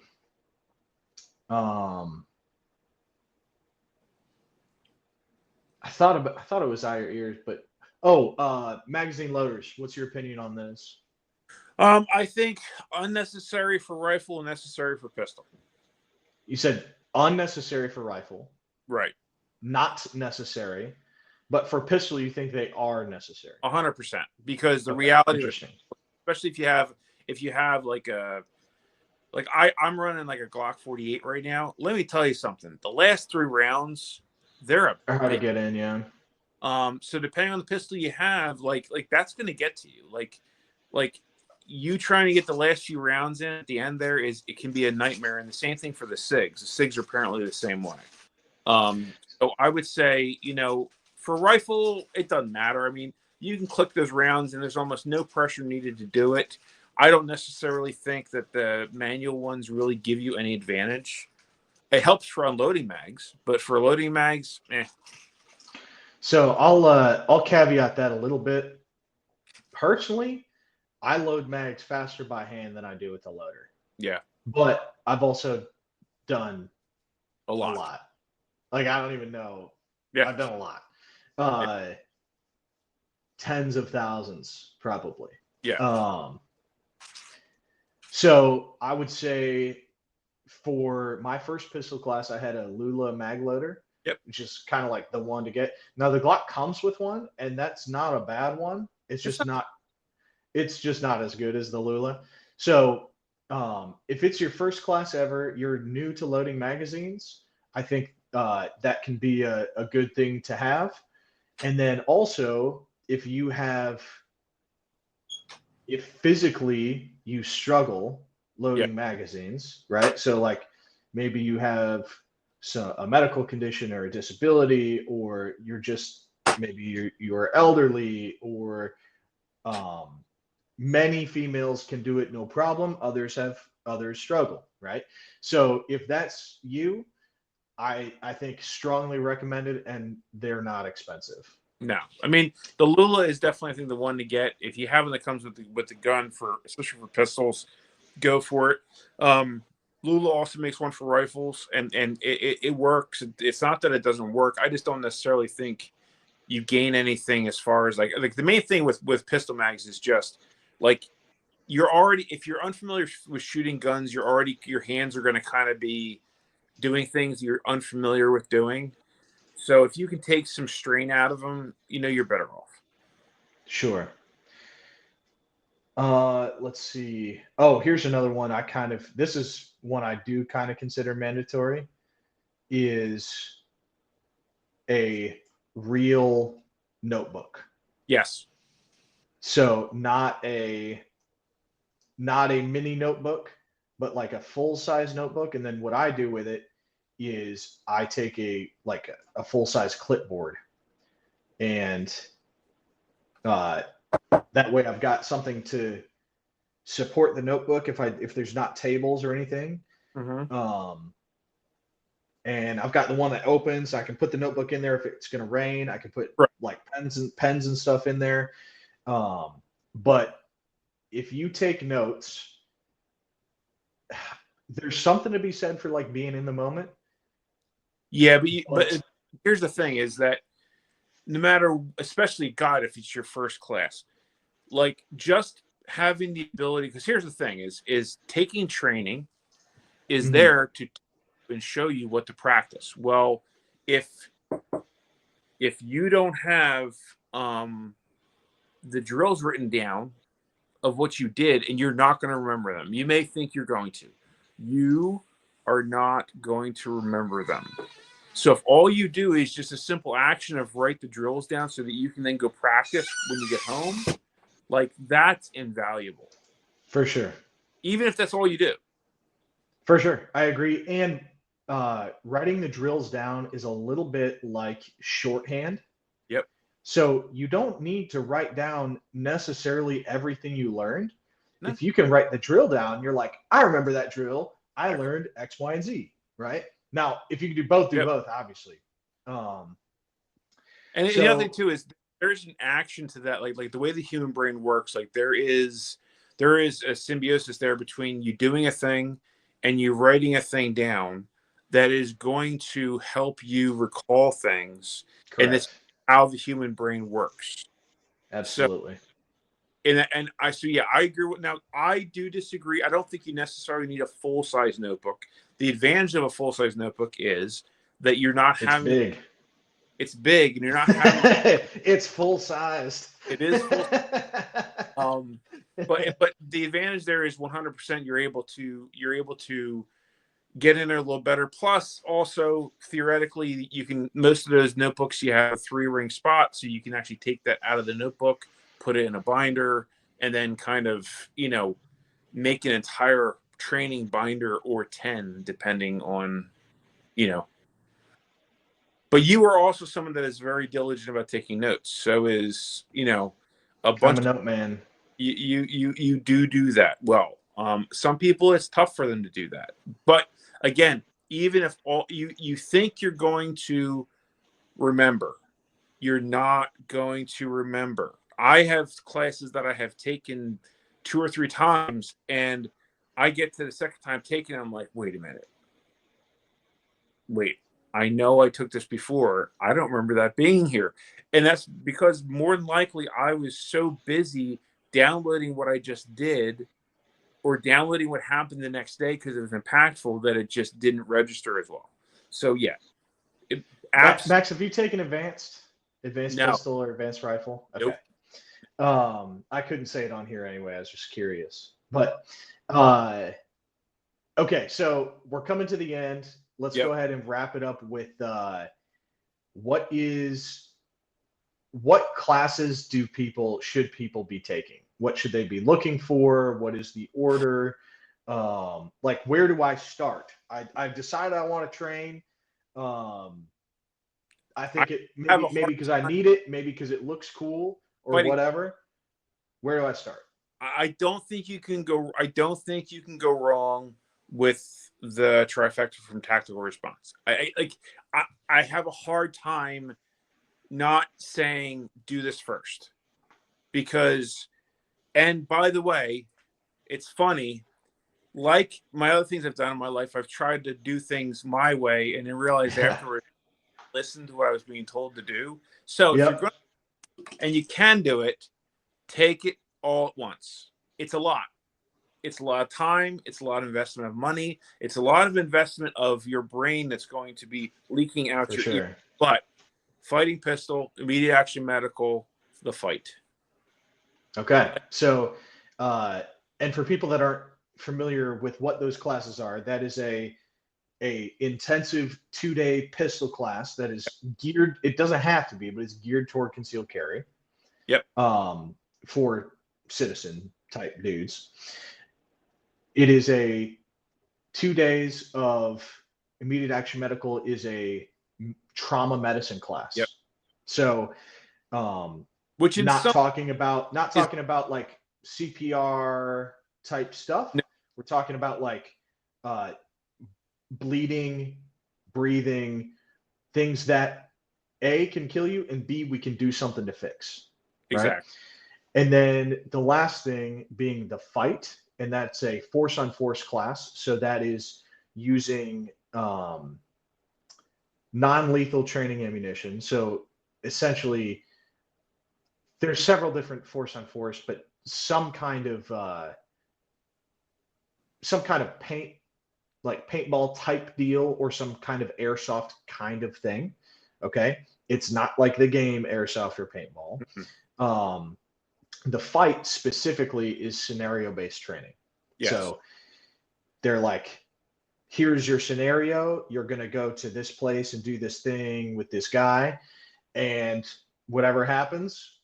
I thought it was eye or ears, but magazine loaders. What's your opinion on this? I think unnecessary for rifle and necessary for pistol. You said unnecessary for rifle, Right. not necessary, but for pistol, you think they are necessary. 100%. Because the Okay, reality, interesting. especially if you have like I'm running like a Glock 48 right now. Let me tell you something. The last 3 rounds, they're a Or how to bitch. get in, yeah. So depending on the pistol you have, like that's gonna get to you. Like you trying to get the last few rounds in at the end there it can be a nightmare. And the same thing for the SIGs. The SIGs are apparently the same way. So I would say, for rifle, it doesn't matter. I mean, you can click those rounds and there's almost no pressure needed to do it. I don't necessarily think that the manual ones really give you any advantage. It helps for unloading mags, but for loading mags, So I'll caveat that a little bit. Personally, I load mags faster by hand than I do with the loader. yeah, But I've also done a a lot. lot. Like I don't even know. Yeah. I've done a lot. Yeah. Tens of thousands, probably. Yeah. So I would say for my first pistol class, I had a Lula mag loader. Yep. Which is kind of like the one to get. Now the Glock comes with one, and that's not a bad one. It's just not as good as the Lula. So if it's your first class ever, you're new to loading magazines, I think that can be a good thing to have. And then also, if physically you struggle Yeah. loading magazines, right? So like maybe you have a medical condition or a disability, or you're elderly, or many females can do it no problem. Others struggle, right? So if that's you, I think strongly recommended, and they're not expensive. No, I mean the Lula is definitely I think the one to get if you have one that comes with the gun for especially for pistols. Go for it. Lula also makes one for rifles, and it works. It's not that it doesn't work. I just don't necessarily think you gain anything as far as like the main thing with pistol mags is just like you're already if you're unfamiliar with shooting guns, your hands are going to kind of be doing things you're unfamiliar with doing. So if you can take some strain out of them, you're better off. Sure. Let's see. Oh, here's another one. This is one I do kind of consider mandatory. Is a real notebook. Yes. So not a mini notebook, but like a full size notebook. And then what I do with it is I take a full size clipboard, and uh, that way I've got something to support the notebook if there's not tables or anything. Mm-hmm. And I've got the one that opens. I can put the notebook in there if it's going to rain. I can put Right. like pens and stuff in there. But if you take notes, there's something to be said for like being in the moment. Yeah, but here's the thing: is that no matter, especially God, if it's your first class, like just having the ability. Because here's the thing: is taking training is there to and show you what to practice. Well, if you don't have the drills written down of what you did, and you're not going to remember them. You may think you're going to. You are not going to remember them. So if all you do is just a simple action of write the drills down so that you can then go practice when you get home, like that's invaluable. For sure. Even if that's all you do. For sure. I agree. And writing the drills down is a little bit like shorthand. Yep. So you don't need to write down necessarily everything you learned. No. If you can write the drill down, you're like, I remember that drill. I learned X, Y, and Z, right? Now, if you can do both, obviously. And the other thing too is there's an action to that, like the way the human brain works. Like there is a symbiosis there between you doing a thing and you writing a thing down that is going to help you recall things. Correct. And that's how the human brain works. Absolutely. So, I agree with. Now, I do disagree. I don't think you necessarily need a full size notebook. The advantage of a full size notebook is that you're not having. It's big. It's big, and you're not having. It's full sized. It is full. But the advantage there is 100%. You're able to get in there a little better. Plus, also theoretically, you can most of those notebooks you have a 3-ring spot, so you can actually take that out of the notebook, put it in a binder, and then kind of make an entire training binder or 10, depending on But you are also someone that is very diligent about taking notes. So is a bunch. I'm a note man. You do that well. Some people it's tough for them to do that, but again, even if all you think you're going to remember, you're not going to remember. I have classes that I have taken 2 or 3 times, and I get to the second time taking it, I'm like, wait a minute. Wait, I know I took this before. I don't remember that being here. And that's because more than likely I was so busy downloading what I just did or downloading what happened the next day because it was impactful that it just didn't register as well. So yeah. Max, have you taken advanced pistol or advanced rifle? Okay. Nope. I couldn't say it on here anyway. I was just curious. But okay, so we're coming to the end. Let's go ahead and wrap it up with what classes should people be taking? What should they be looking for? What is the order? Like, where do I start? I've decided I want to train. I think maybe because I need it, maybe because it looks cool or whatever. Where do I start? I don't think you can go wrong with the trifecta from Tactical Response. I have a hard time not saying do this first because, and by the way, it's funny. Like my other things I've done in my life, I've tried to do things my way and then realized afterwards, listen to what I was being told to do. So if you're going and you can do it, take it all at once. It's a lot. It's a lot of time. It's a lot of investment of money. It's a lot of investment of your brain that's going to be leaking out your ear. But fighting pistol, immediate action medical, the fight. Okay. So, and for people that aren't familiar with what those classes are, that is a a intensive 2-day pistol class that is geared. It doesn't have to be, but it's geared toward concealed carry. Yep. For citizen type dudes. It is a 2 days of immediate action medical is a trauma medicine class. Yep. So, which in not some talking about like CPR type stuff. No. We're talking about like bleeding, breathing, things that A, can kill you, and B, we can do something to fix. Right? Exactly. And then the last thing being the fight, and that's a force on force class. So that is using non-lethal training ammunition. So essentially, there's several different force on force, but some kind of paint, like paintball type deal, or some kind of airsoft kind of thing. Okay, it's not like the game airsoft or paintball. Mm-hmm. The fight specifically is scenario-based training. Yes. So they're like, here's your scenario. You're going to go to this place and do this thing with this guy. And whatever happens,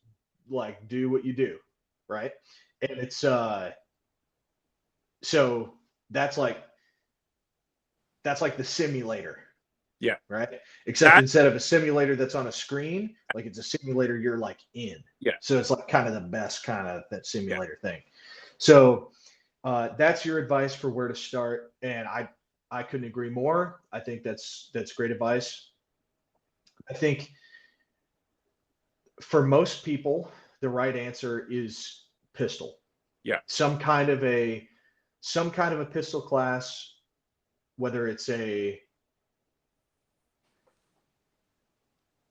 like, do what you do. Right. And it's, so that's like the simulator. Yeah. Right. Except instead of a simulator that's on a screen, like it's a simulator you're like in. Yeah. So it's like kind of the best kind of that simulator thing. So that's your advice for where to start. And I couldn't agree more. I think that's great advice. I think for most people, the right answer is pistol. Yeah. Some kind of a pistol class, whether it's a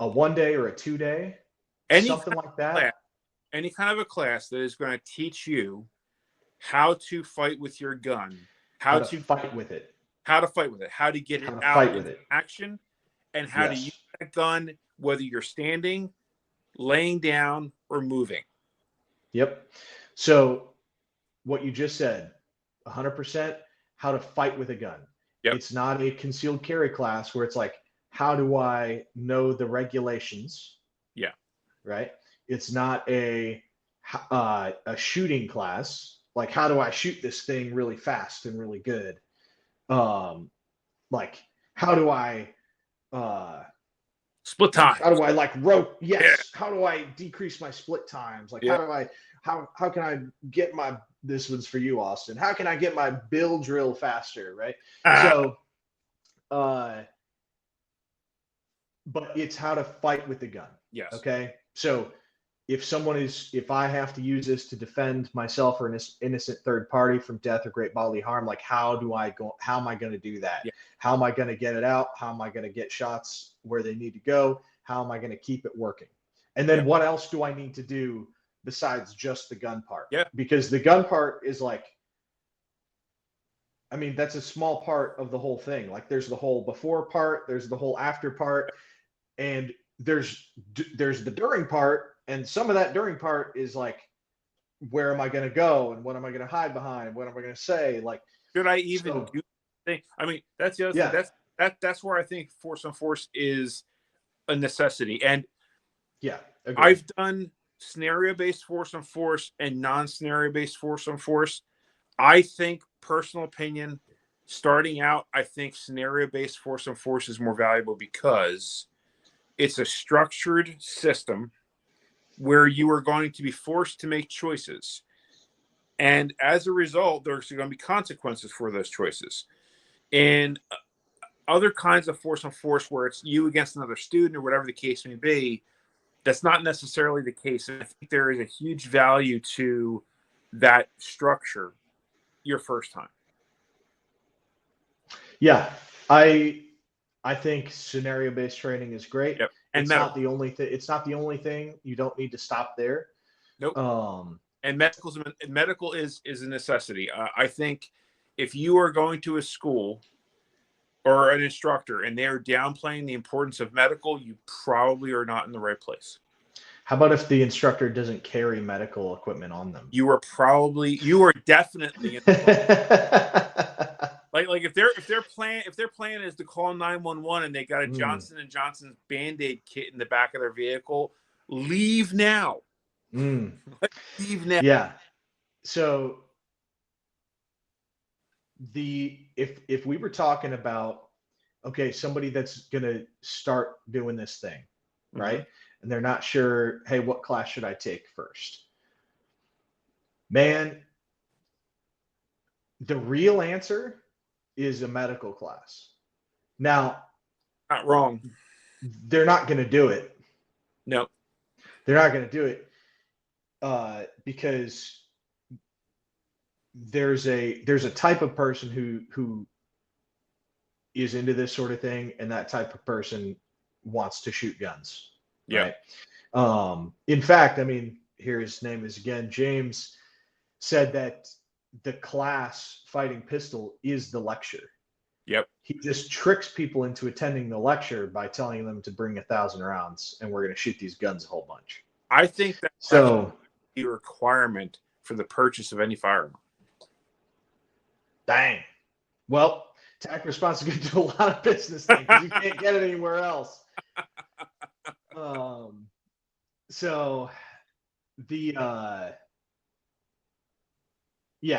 1-day or a 2-day, something like that. Class, any kind of a class that is going to teach you how to fight with your gun, how to fight with it, how to get it out into action, and how to use that gun, whether you're standing, laying down, or moving. Yep. So what you just said, 100%, how to fight with a gun. Yep. It's not a concealed carry class where it's like, how do I know the regulations? Yeah. Right. It's not a shooting class. Like, how do I shoot this thing really fast and really good? Like, how do I split time? How do I like rope? Yes. Yeah. How do I decrease my split times? Like, how do I how can I get my, this one's for you, Austin. How can I get my bill drill faster? Right. So, but it's how to fight with the gun. Yes. Okay. So if I have to use this to defend myself or an innocent third party from death or great bodily harm, like, how am I going to do that? Yeah. How am I going to get it out? How am I going to get shots where they need to go? How am I going to keep it working? And then what else do I need to do besides just the gun part? Yeah. Because the gun part is like, I mean, that's a small part of the whole thing. Like, there's the whole before part, there's the whole after part, and there's the during part. And some of that during part is like, where am I going to go? And what am I going to hide behind? What am I going to say? Like, should I even do thing? I mean, that's the other thing. That's where I think force on force is a necessity. And agreed. I've done scenario-based force on force and non-scenario-based force on force. I think, personal opinion, starting out, I think scenario-based force on force is more valuable because it's a structured system where you are going to be forced to make choices. And as a result, there's going to be consequences for those choices. And other kinds of force on force where it's you against another student or whatever the case may be, that's not necessarily the case. And I think there is a huge value to that structure your first time. Yeah, I think scenario-based training is great. Yep. And it's not the only thing. It's not the only thing. You don't need to stop there. Nope. And medical is a necessity. I think if you are going to a school or an instructor and they're downplaying the importance of medical, you probably are not in the right place. How about if the instructor doesn't carry medical equipment on them? You are definitely in the Like if their plan is to call 911 and they got a Johnson and Johnson's Band-Aid kit in the back of their vehicle, leave now. Leave now. Yeah. So if we were talking about, okay, somebody that's gonna start doing this thing, right? And they're not sure, hey, what class should I take first? Man, the real answer is a medical class. Now, not wrong. They're not going to do it. No, they're not going to do it because there's a type of person who is into this sort of thing, and that type of person wants to shoot guns. Yeah. Right. In fact, I mean, here his name is again, James said that the class fighting pistol is the lecture. Yep. He just tricks people into attending the lecture by telling them to bring 1,000 rounds and we're going to shoot these guns a whole bunch. I think that's so a requirement for the purchase of any firearm. Dang. Well, tax response is going to do a lot of business things because you can't get it anywhere else. So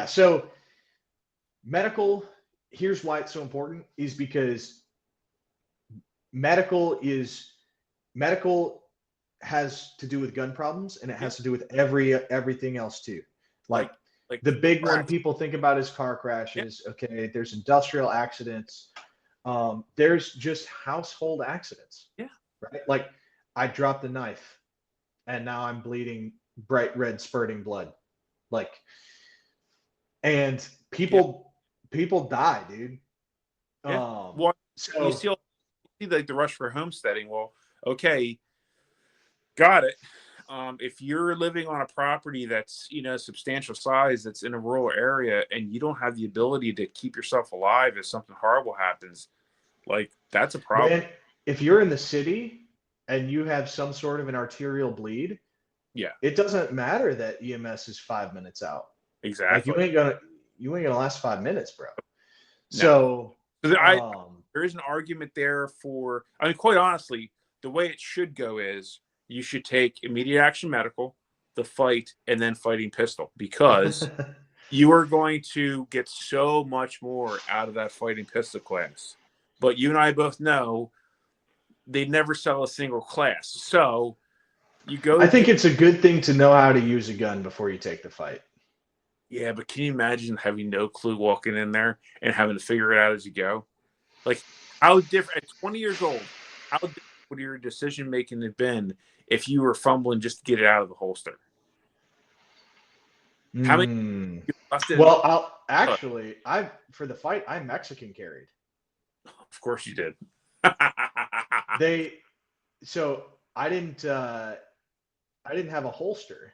so medical, here's why it's so important, is because medical has to do with gun problems, and it has to do with everything else too. Like the big one people think about is car crashes. Yeah. Okay, there's industrial accidents. There's just household accidents. Yeah. Right. Like I dropped the knife, and now I'm bleeding bright red, spurting blood. Like, and people die, dude. Yeah. Well, so you see like the rush for homesteading. Well, okay, got it. If you're living on a property that's, substantial size, that's in a rural area, and you don't have the ability to keep yourself alive if something horrible happens, like that's a problem. Man, if you're in the city and you have some sort of an arterial bleed, yeah, it doesn't matter that EMS is 5 minutes out. Exactly. Like you ain't gonna last 5 minutes, bro. No. So there is an argument there for, I mean, quite honestly, the way it should go is you should take immediate action medical, the fight, and then fighting pistol, because you are going to get so much more out of that fighting pistol class. But you and I both know they never sell a single class. So you go. I think it's a good thing to know how to use a gun before you take the fight. Yeah, but can you imagine having no clue walking in there and having to figure it out as you go? Like, how different at 20 years old, how different would your decision making have been if you were fumbling just to get it out of the holster? How many? Well, for the fight, I Mexican carried. Of course you did. So I didn't have a holster,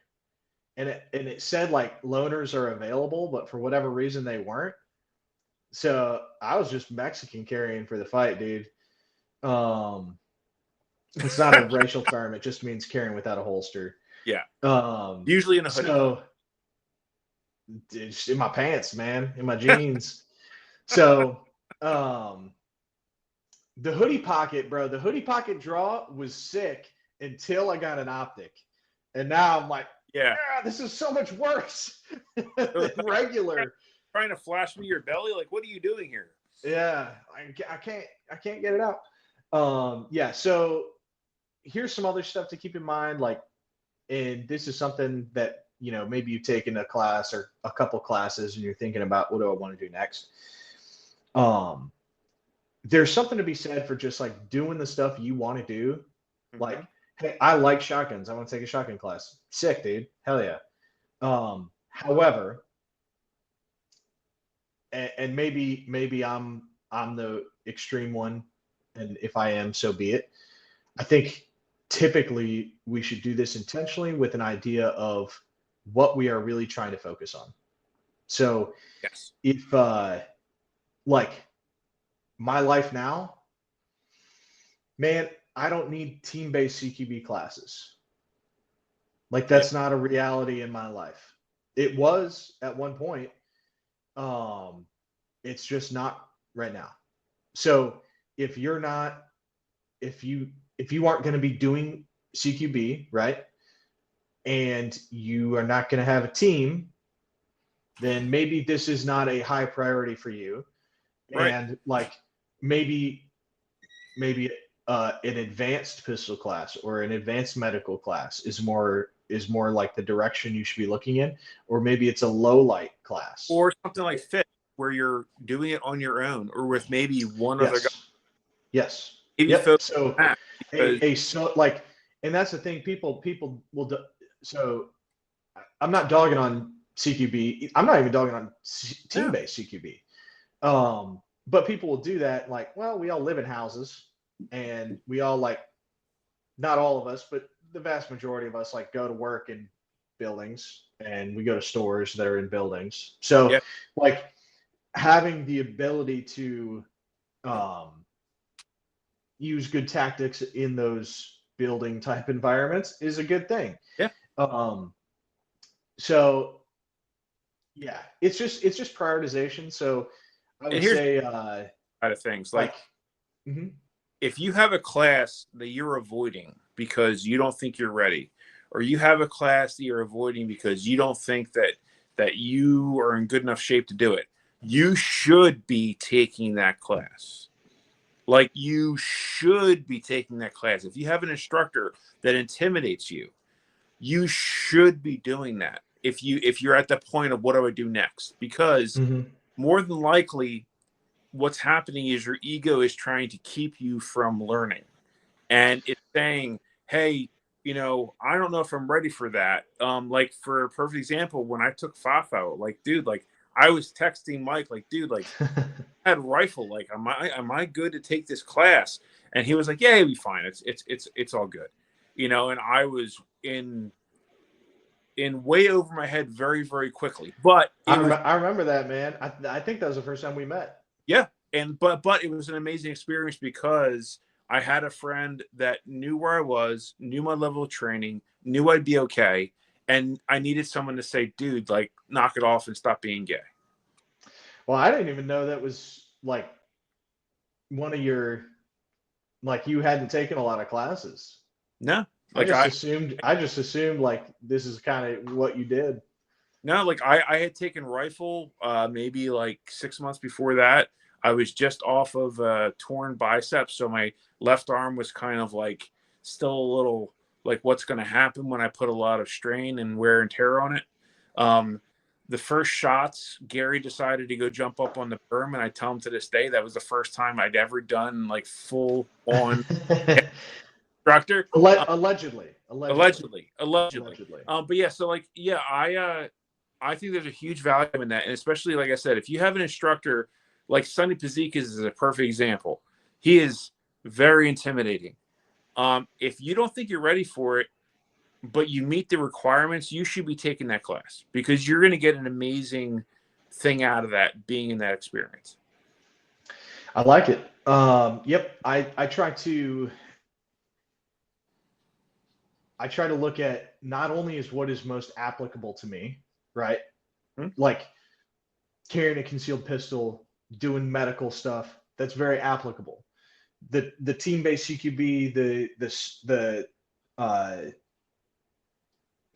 and it said like loaners are available, but for whatever reason they weren't. So I was just Mexican carrying for the fight, dude. It's not a racial term; it just means carrying without a holster. Yeah. Usually in a hoodie. So it's in my pants, man, in my jeans. So the hoodie pocket, bro, the hoodie pocket draw was sick until I got an optic. And now I'm like, yeah, this is so much worse than regular. Trying to flash me your belly? Like, what are you doing here? Yeah, I can't get it out. So here's some other stuff to keep in mind. Like, and this is something that, maybe you've taken a class or a couple classes and you're thinking about, what do I want to do next? There's something to be said for just like doing the stuff you want to do. Mm-hmm. Like, hey, I like shotguns. I want to take a shotgun class. Sick, dude. Hell yeah. However, and maybe I'm the extreme one, and if I am, so be it. I think typically we should do this intentionally with an idea of what we are really trying to focus on. So yes, if like my life now, man, I don't need team-based CQB classes. Like, that's not a reality in my life. It was at one point. It's just not right now. So if you're not, if you aren't going to be doing CQB, right, and you are not going to have a team, then maybe this is not a high priority for you. Right. And like maybe maybe an advanced pistol class or an advanced medical class is more like the direction you should be looking in, or maybe it's a low light class. Or something like fit, where you're doing it on your own, or with maybe one other guy. Yes. Yes. Maybe Yep. focus So on that because a so like, and that's the thing. People will do. So I'm not dogging on CQB. I'm not even dogging on team yeah, based CQB. But people will do that. Like, well, we all live in houses, and we all like, not all of us, but the vast majority of us like go to work in buildings, and we go to stores that are in buildings. So yeah, like having the ability to um, use good tactics in those building type environments is a good thing. yeah. Um, so yeah, it's just prioritization. So I And would here's the say side of things, like like mhm. if you have a class that you're avoiding because you don't think you're ready, or you have a class that you're avoiding because you don't think that you are in good enough shape to do it, you should be taking that class. Like, you should be taking that class. If you have an instructor that intimidates you, you should be doing that. If you're at the point of what do I do next, because Mhm. more than likely what's happening is your ego is trying to keep you from learning, and it's saying, hey, I don't know if I'm ready for that. Like, for a perfect example, when I took FAFO, like, dude, like, I was texting Mike, like, dude, like, I had rifle, like, am I good to take this class? And he was like, yeah, you'll be fine. It's all good. And I was in way over my head very, very quickly. But it was, I remember that, man. I think that was the first time we met. yeah. But it was an amazing experience because I had a friend that knew where I was, knew my level of training, knew I'd be okay. And I needed someone to say, dude, like, knock it off and stop being gay. Well, I didn't even know that was like one of your, like, you hadn't taken a lot of classes. No, I like just assumed like this is kind of what you did. I had taken rifle maybe like 6 months before that. I was just off of torn biceps, so my left arm was kind of like still a little like, what's going to happen when I put a lot of strain and wear and tear on it. Um, the first shots, Gary decided to go jump up on the berm, and I tell him to this day that was the first time I'd ever done like full on instructor. Allegedly, Allegedly. allegedly. But yeah, so like, yeah, I think there's a huge value in that, and especially, like I said, if you have an instructor like Sonny Pazikas is a perfect example. He is very intimidating. If you don't think you're ready for it, but you meet the requirements, you should be taking that class, because you're going to get an amazing thing out of that, being in that experience. I like it. Yep. I try to look at not only as what is most applicable to me, right? Hmm? Like carrying a concealed pistol, doing medical stuff, that's very applicable. The team-based CQB, the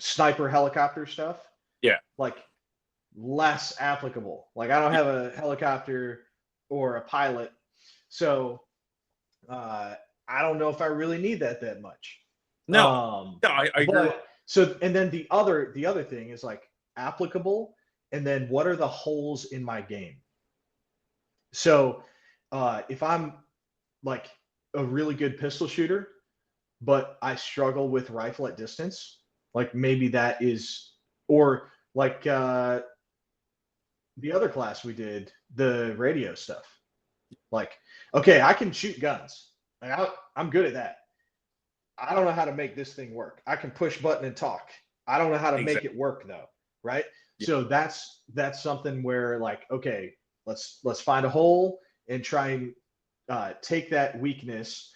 sniper helicopter stuff, Yeah. like less applicable. Like I don't have a helicopter or a pilot, so I don't know if I really need that much. No, I agree. But so, and then the other thing is like applicable, and then what are the holes in my game? So if I'm like a really good pistol shooter, but I struggle with rifle at distance, like maybe that is, or like the other class we did, the radio stuff. Like, okay, I can shoot guns. Like I'm good at that. I don't know how to make this thing work. I can push button and talk. I don't know how to make Exactly. it work though, right? Yeah. So that's something where like, okay, let's find a hole and try and take that weakness,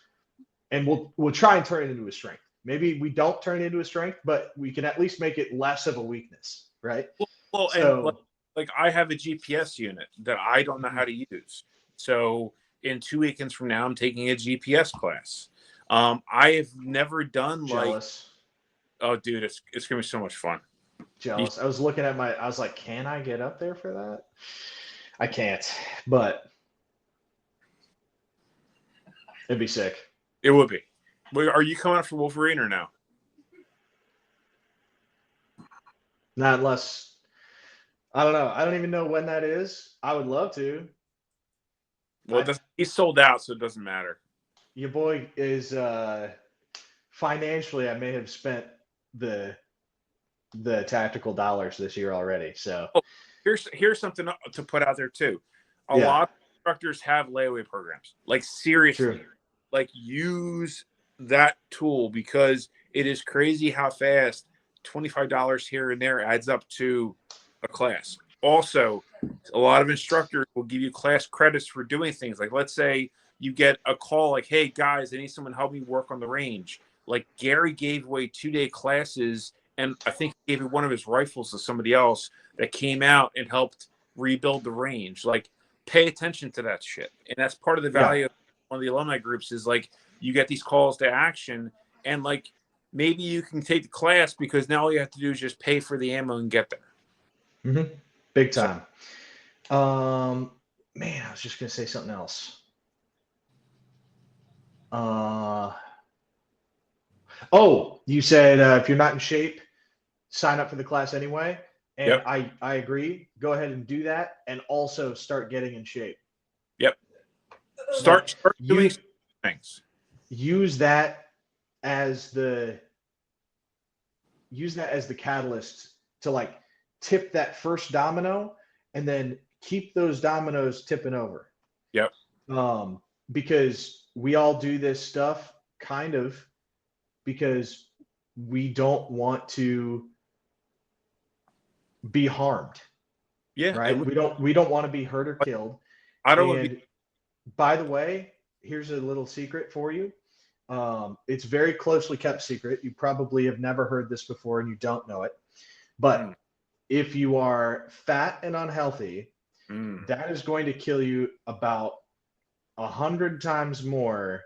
and we'll try and turn it into a strength. Maybe we don't turn it into a strength, but we can at least make it less of a weakness, right? Well, and So like I have a GPS unit that I don't know how to use. So in 2 weekends from now, I'm taking a GPS class. I have never done like, Jealous. oh, dude, it's gonna be so much fun. Jealous. I was looking at I was like, can I get up there for that? I can't, but it'd be sick. It would be. Wait, are you coming up for Wolverine or no? Not unless, I don't know. I don't even know when that is. I would love to. Well, he's sold out, so it doesn't matter. Your boy is financially, I may have spent the tactical dollars this year already. So oh, here's something to put out there too. A lot of instructors have layaway programs. Like seriously, true. like use that tool because it is crazy how fast $25 here and there adds up to a class. Also, a lot of instructors will give you class credits for doing things. Like let's say you get a call like, hey guys, I need someone to help me work on the range. Like Gary gave away 2-day classes, and I think he gave one of his rifles to somebody else that came out and helped rebuild the range. Like pay attention to that shit. And that's part of the value of one of the alumni groups is like you get these calls to action, and like maybe you can take the class because now all you have to do is just pay for the ammo and get there. Mm-hmm. Big time. Man, I was just gonna say something else. Oh, you said if you're not in shape, sign up for the class anyway. And Yep. I agree. Go ahead and do that, and also start getting in shape. Yep. Start doing things. Use that as the catalyst to like tip that first domino, and then keep those dominoes tipping over. Yep. Because we all do this stuff kind of because we don't want to be harmed. Yeah. Right. We don't want to be hurt or killed. I don't want to And be. by the way, here's a little secret for you. It's very closely kept secret. You probably have never heard this before and you don't know it. But if you are fat and unhealthy, that is going to kill you about 100 times more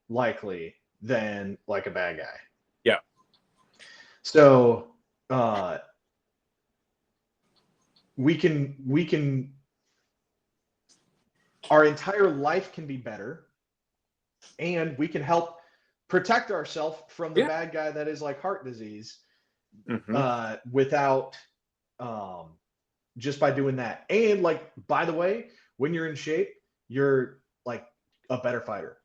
likely than like a bad guy. Yeah. So we can our entire life can be better, and we can help protect ourselves from the bad guy that is like heart disease without just by doing that. And like, by the way, when you're in shape, you're like a better fighter.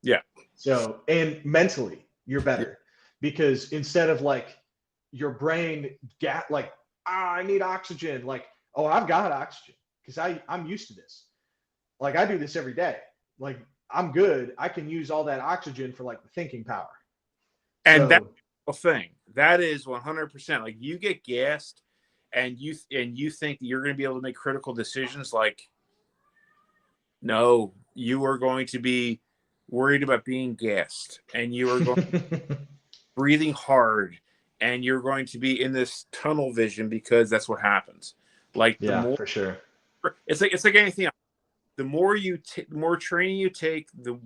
Yeah. So, and mentally you're better because instead of like your brain like, I need oxygen, like, oh, I've got oxygen because I'm used to this. Like I do this every day. Like I'm good. I can use all that oxygen for like the thinking power. And that's the thing. That is 100%. Like you get gassed and you think that you're going to be able to make critical decisions. Like, no, you are going to be worried about being gassed, and you are going breathing hard, and you're going to be in this tunnel vision because that's what happens. Like the more, for sure. It's like anything else. The more more training you take, the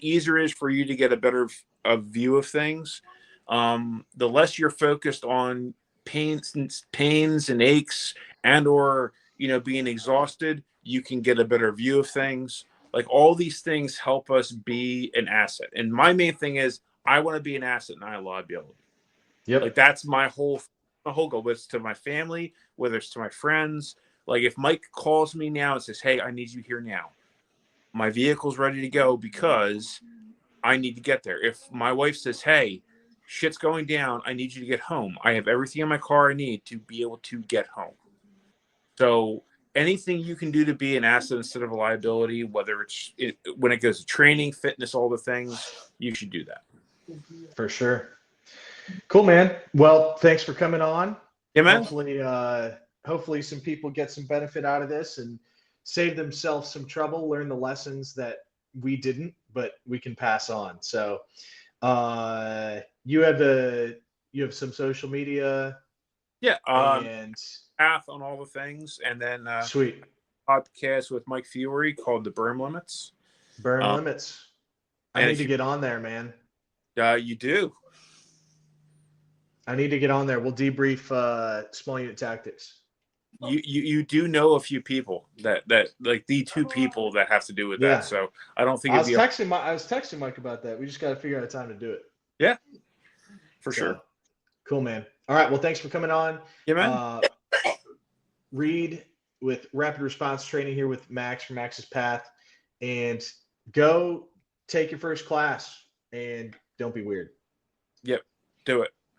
easier it is for you to get a better view of things. The less you're focused on pains and aches and or being exhausted, you can get a better view of things. Like all these things help us be an asset. And my main thing is I want to be an asset, not a liability. Yep. Like that's my whole goal. Whether it's to my family, whether it's to my friends. Like if Mike calls me now and says, "Hey, I need you here now," my vehicle's ready to go because I need to get there. If my wife says, "Hey, shit's going down, I need you to get home," I have everything in my car I need to be able to get home. So anything you can do to be an asset instead of a liability, whether it's when it goes to training, fitness, all the things, you should do that. For sure. Cool, man. Well, thanks for coming on. Yeah, man. Hopefully some people get some benefit out of this and save themselves some trouble, learn the lessons that we didn't, but we can pass on. So you have some social media Yeah. And Path on all the things, and then sweet. podcast with Mike Fiore called The Berm Limits. Burn limits. I And need if to get on there, man. you do, I need to get on there. We'll debrief small unit tactics. you do know a few people that like the two people that have to do with that. Yeah. So I don't think I it'd was be texting Mike about that. We just got to figure out a time to do it. yeah, for So, sure. cool, man. All right. Well, thanks for coming on. Yeah, man. Read with rapid response training here with Max from Max's Path, and go take your first class and don't be weird. Yep. Do it.